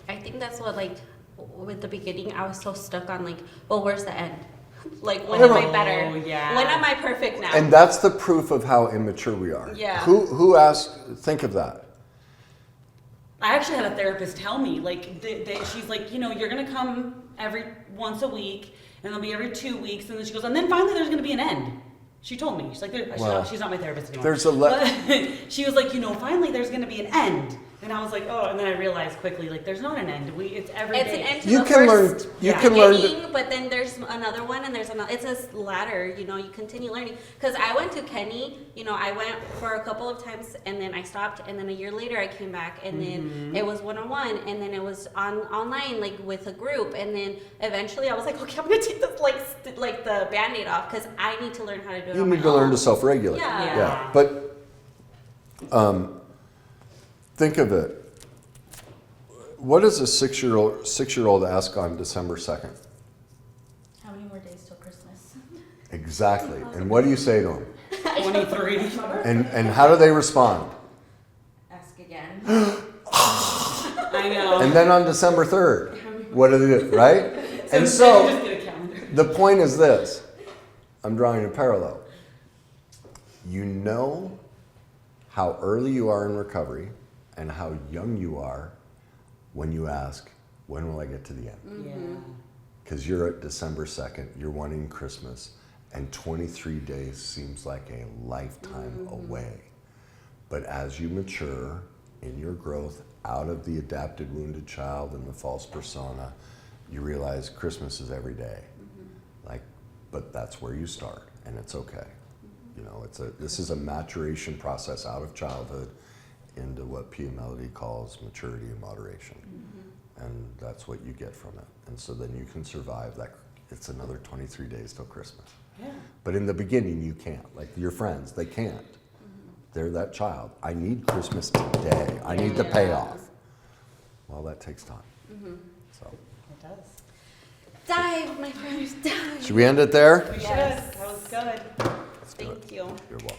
I think that's what like with the beginning I was so stuck on like, well, where's the end? Like when am I better?
Oh, yeah.
When am I perfect now?
And that's the proof of how immature we are.
Yeah.
Who asked, think of that.
I actually had a therapist tell me, like, she's like, you know, you're going to come every once a week, and it'll be every 2 weeks, and then she goes, and then finally there's going to be an end. She told me. She's like,
Wow.
she's not my therapist anymore.
There's a
But she was like, you know, finally there's going to be an end. And I was like, oh, and then I realized quickly, like, there's not an end. It's every
it's
day.
an end to
You
the
can learn.
first
You
Yeah.
can learn.
beginning, but then there's another one, and there's another. It's a ladder, you know. You continue learning. Because I went to Kenny, you know, I went for a couple of times, and then I stopped, and then a year later I came back, and then it was one-on-one, and then it was online, like with a group, and then eventually I was like, okay, I'm gonna take this like the Band-Aid off because I need to learn how to do it.
You
on
need
my
to learn
own.
to self-regulate.
Yeah.
Yeah.
But think of it. What does a six-year-old ask on December 2nd?
How many more days till Christmas?
Exactly. And what do you say to them?
23.
And how do they respond?
Ask again.
I know.
And then on December 3rd, what do they do, right? And
just
so
get a calendar.
the point is this. I'm drawing a parallel. You know how early you are in recovery and how young you are when you ask, when will I get to the end?
Yeah.
Because you're at December 2nd, you're wanting Christmas, and 23 days seems like a lifetime away. But as you mature in your growth out of the adapted wounded child and the false persona, you realize Christmas is every day. But that's where you start, and it's okay. You know, this is a maturation process out of childhood into what Pia Melody calls maturity and moderation. And that's what you get from it. And so then you can survive that. It's another 23 days till Christmas.
Yeah.
But in the beginning, you can't. Like your friends, they can't. They're that child. I need Christmas today. I need the payoff. Well, that takes time. So,
It does.
Dive, my friends, dive.
should we end it there?
We should.
Yes.
That was good.
Let's do it.
Thank you.
You're welcome.